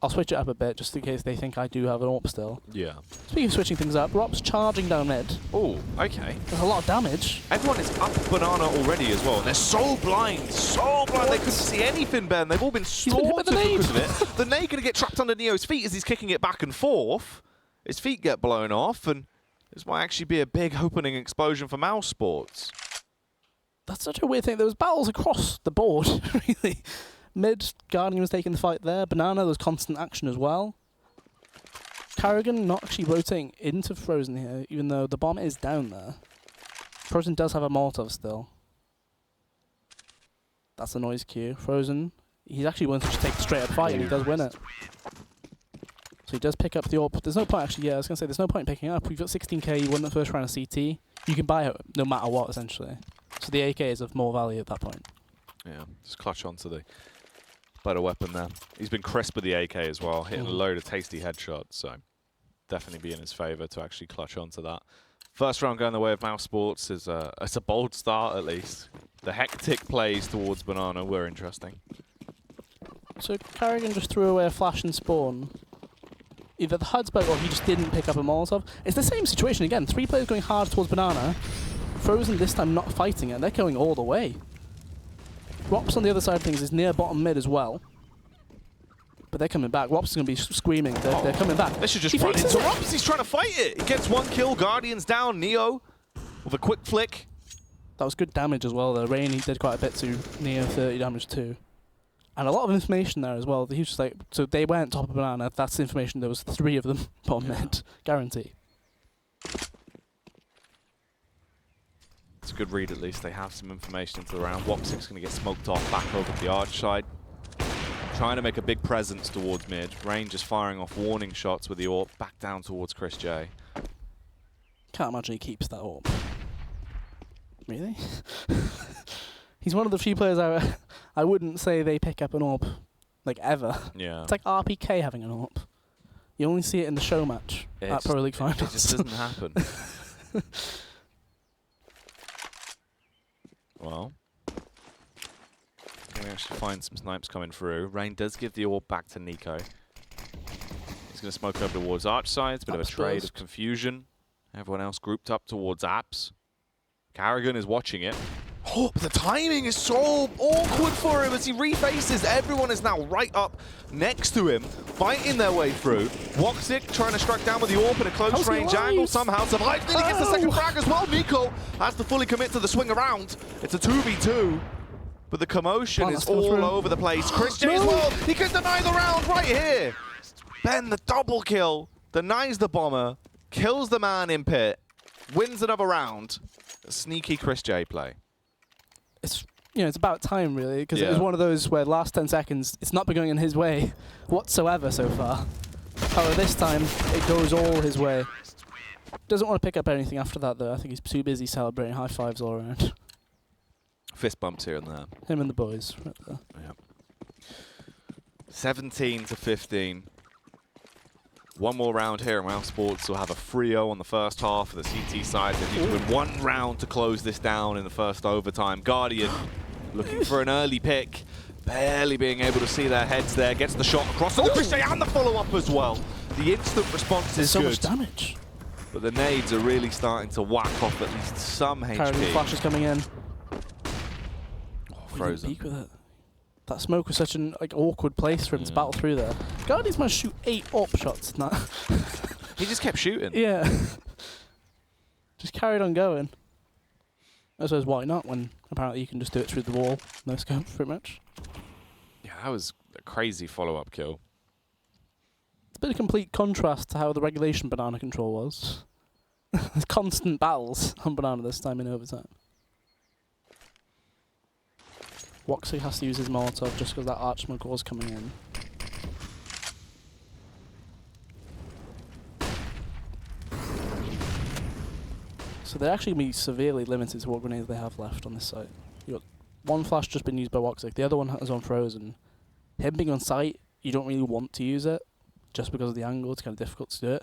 [SPEAKER 1] I'll switch it up a bit just in case they think I do have an AWP still. Yeah. Speaking of switching things up, Rob's charging down mid.
[SPEAKER 2] Oh, okay.
[SPEAKER 1] There's a lot of damage.
[SPEAKER 2] Everyone is up Banana already as well, and they're so blind, they couldn't see anything, Ben. They've all been slaughtered because of it. The nade going to get trapped under Neo's feet as he's kicking it back and forth. His feet get blown off, and this might actually be a big opening explosion for mousesports.
[SPEAKER 1] That's such a weird thing. There was battles across the board, really. Mid, Guardian was taking the fight there. Banana, there was constant action as well. Carrigan not actually rotating into Frozen here, even though the bomb is down there. Frozen does have a Molotov still. That's a noise cue. Frozen, he's actually willing to just take the straight up fight, and he does win it. So he does pick up the AWP. There's no point actually, I was going to say, there's no point in picking it up. We've got 16k, you won the first round of CT. You can buy it no matter what, essentially. So the AK is of more value at that point.
[SPEAKER 2] Yeah, just clutch onto the better weapon there. He's been crisp with the AK as well, hitting a load of tasty headshots, so definitely be in his favour to actually clutch onto that. First round going the way of mousesports is it's a bold start at least. The hectic plays towards Banana were interesting.
[SPEAKER 1] So Carrigan just threw away a flash and spawn. Either the HUD spoke or he just didn't pick up a Molotov. It's the same situation again. 3 players going hard towards Banana. Frozen this time not fighting it. They're going all the way. Wops on the other side of things is near bottom mid as well. But they're coming back. Wops is going to be screaming. They're coming back.
[SPEAKER 2] They should just run into Wops. He's trying to fight it. He gets 1 kill. Guardian's down. Neo with a quick flick.
[SPEAKER 1] That was good damage as well, though. Rain, he did quite a bit to Neo, 30 damage too. And a lot of information there as well. He was just like, so they went top of banana. That's the information. There was 3 of them bottom mid. Guarantee.
[SPEAKER 2] It's a good read at least. They have some information into the round. Wopsic's going to get smoked off back over the arch side. Trying to make a big presence towards mid. Rain just firing off warning shots with the AWP back down towards Chris J.
[SPEAKER 1] Can't imagine he keeps that AWP. Really? He's one of the few players I wouldn't say they pick up an AWP, like, ever.
[SPEAKER 2] Yeah.
[SPEAKER 1] It's like RPK having an AWP. You only see it in the show match at Pro League Finals.
[SPEAKER 2] It just doesn't happen. Well, can we actually find some snipes coming through? Rain does give the AWP back to Nico. He's going to smoke over towards arch sides. Bit of a trade of confusion. Everyone else grouped up towards apps. Carrigan is watching it. Oh, but the timing is so awkward for him as he refaces. Everyone is now right up next to him, fighting their way through. Woxic trying to strike down with the AWP in a close range angle. Somehow survives. Nearly gets the second frag as well. Nico has to fully commit to the swing around. It's a 2v2. But the commotion is all over the place. Chris J as well. He can deny the round right here. Ben, the double kill, denies the bomber, kills the man in pit, wins another round. A sneaky Chris J play.
[SPEAKER 1] It's, you know, it's about time really, because it was one of those where last 10 seconds it's not been going in his way whatsoever so far. However, this time it goes all his way. Doesn't want to pick up anything after that though. I think he's too busy celebrating. High fives all around.
[SPEAKER 2] Fist bumps here and there.
[SPEAKER 1] Him and the boys right there.
[SPEAKER 2] Yep. 17-15. One more round here, and mousesports will have a 3-0 on the first half of the CT side. They need to win 1 round to close this down in the first overtime. Guardian looking for an early pick, barely being able to see their heads there. Gets the shot across the Chris J and the follow-up as well. The instant response is
[SPEAKER 1] so
[SPEAKER 2] good.
[SPEAKER 1] Much damage.
[SPEAKER 2] But the nades are really starting to whack off at least some HP.
[SPEAKER 1] Carrigan flash is coming in.
[SPEAKER 2] Oh, Frozen.
[SPEAKER 1] Peek with it. That smoke was such an awkward place for him to battle through there. Guardian's managed to shoot 8 AWP shots in that.
[SPEAKER 2] He just kept shooting.
[SPEAKER 1] Yeah. Just carried on going. I suppose why not when apparently you can just do it through the wall. No scope, pretty much.
[SPEAKER 2] Yeah, that was a crazy follow-up kill.
[SPEAKER 1] It's a bit of complete contrast to how the regulation banana control was. There's constant battles on banana this time in overtime. Woxic has to use his Molotov just because that arch smoke was coming in. So they're actually going to be severely limited to what grenades they have left on this site. You got 1 flash just been used by Woxic, the other one is on Frozen. Him being on site, you don't really want to use it, just because of the angle, it's kind of difficult to do it.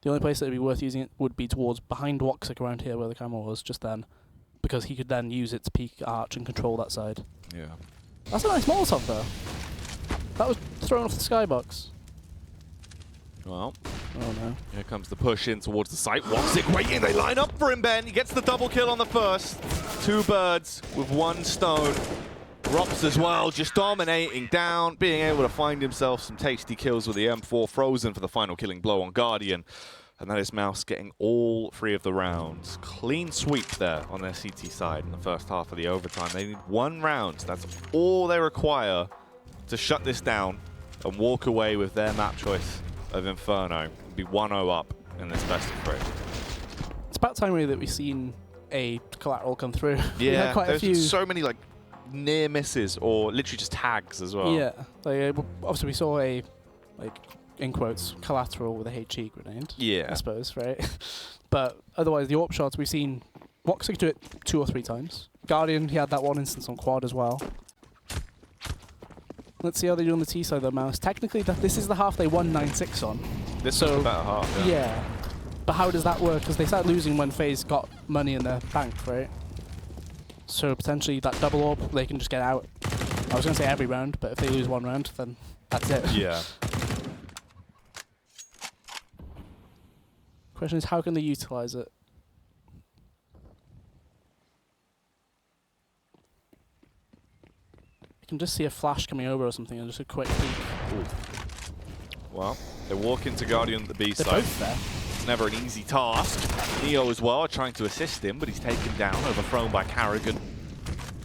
[SPEAKER 1] The only place that would be worth using it would be towards behind Woxic around here where the camera was just then, because he could then use it to peek arch and control that side.
[SPEAKER 2] Yeah.
[SPEAKER 1] That's a nice Molotov though. That was thrown off the skybox.
[SPEAKER 2] Well,
[SPEAKER 1] oh no.
[SPEAKER 2] Here comes the push in towards the site. Woxic waiting, they line up for him, Ben. He gets the double kill on the first. 2 birds with 1 stone. Rops as well, just dominating down, being able to find himself some tasty kills with the M4. Frozen for the final killing blow on Guardian. And that is Mouse getting all 3 of the rounds. Clean sweep there on their CT side in the first half of the overtime. They need 1 round. That's all they require to shut this down and walk away with their map choice of Inferno. Be 1-0 up in this best of 3.
[SPEAKER 1] It's about time really that we've seen a collateral come through.
[SPEAKER 2] Yeah,
[SPEAKER 1] quite
[SPEAKER 2] there's
[SPEAKER 1] a few.
[SPEAKER 2] so many like near misses or literally just tags as well.
[SPEAKER 1] Yeah, like, obviously we saw a, like, in quotes, collateral with a HE grenade.
[SPEAKER 2] Yeah.
[SPEAKER 1] I suppose, right? But otherwise, the AWP shots, we've seen Woxic do it 2 or 3 times. Guardian, he had that 1 instance on quad as well. Let's see how they do on the T side though, Mouse. Technically, this is the half they won 9-6 on.
[SPEAKER 2] This is the better half,
[SPEAKER 1] yeah. But how does that work? Because they started losing when FaZe got money in their bank, right? So potentially that double AWP, they can just get out. I was going to say every round, but if they lose 1 round, then that's it.
[SPEAKER 2] Yeah.
[SPEAKER 1] Question is, how can they utilize it? can just see a flash coming over or something and just a quick peek.
[SPEAKER 2] Ooh. Well, they walk into Guardian at the B
[SPEAKER 1] They're
[SPEAKER 2] side.
[SPEAKER 1] both there.
[SPEAKER 2] It's never an easy task. Neo as well, trying to assist him, but he's taken down, overthrown by Carrigan.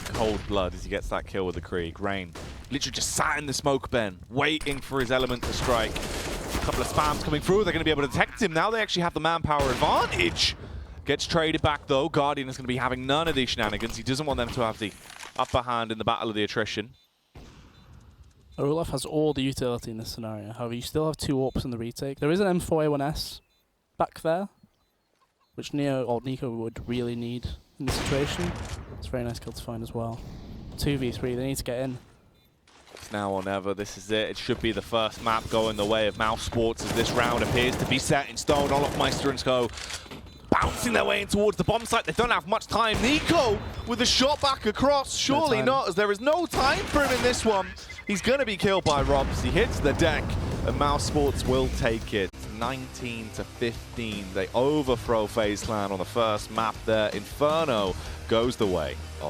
[SPEAKER 2] Cold blood as he gets that kill with the Krieg. Rain literally just sat in the smoke bin, waiting for his element to strike. A couple of spams coming through. They're going to be able to detect him. Now they actually have the manpower advantage. Gets traded back though. Guardian is going to be having none of these shenanigans. He doesn't want them to have the upper hand in the battle of the attrition.
[SPEAKER 1] Olaf has all the utility in this scenario. However, you still have 2 AWPs in the retake. There is an M4A1S back there, which Neo or Nico would really need in this situation. It's a very nice kill to find as well. 2v3, they need to get in.
[SPEAKER 2] It's now or never. This is it. It should be the first map going the way of mousesports as this round appears to be set in stone. Olofmeister and Sko bouncing their way in towards the bomb site. They don't have much time. Nico with a shot back across. Surely not, as there is no time for him in this one. He's going to be killed by Robs. He hits the deck, and mousesports will take it. 19-15. They overthrow FaZe Clan on the first map there. Inferno goes the way of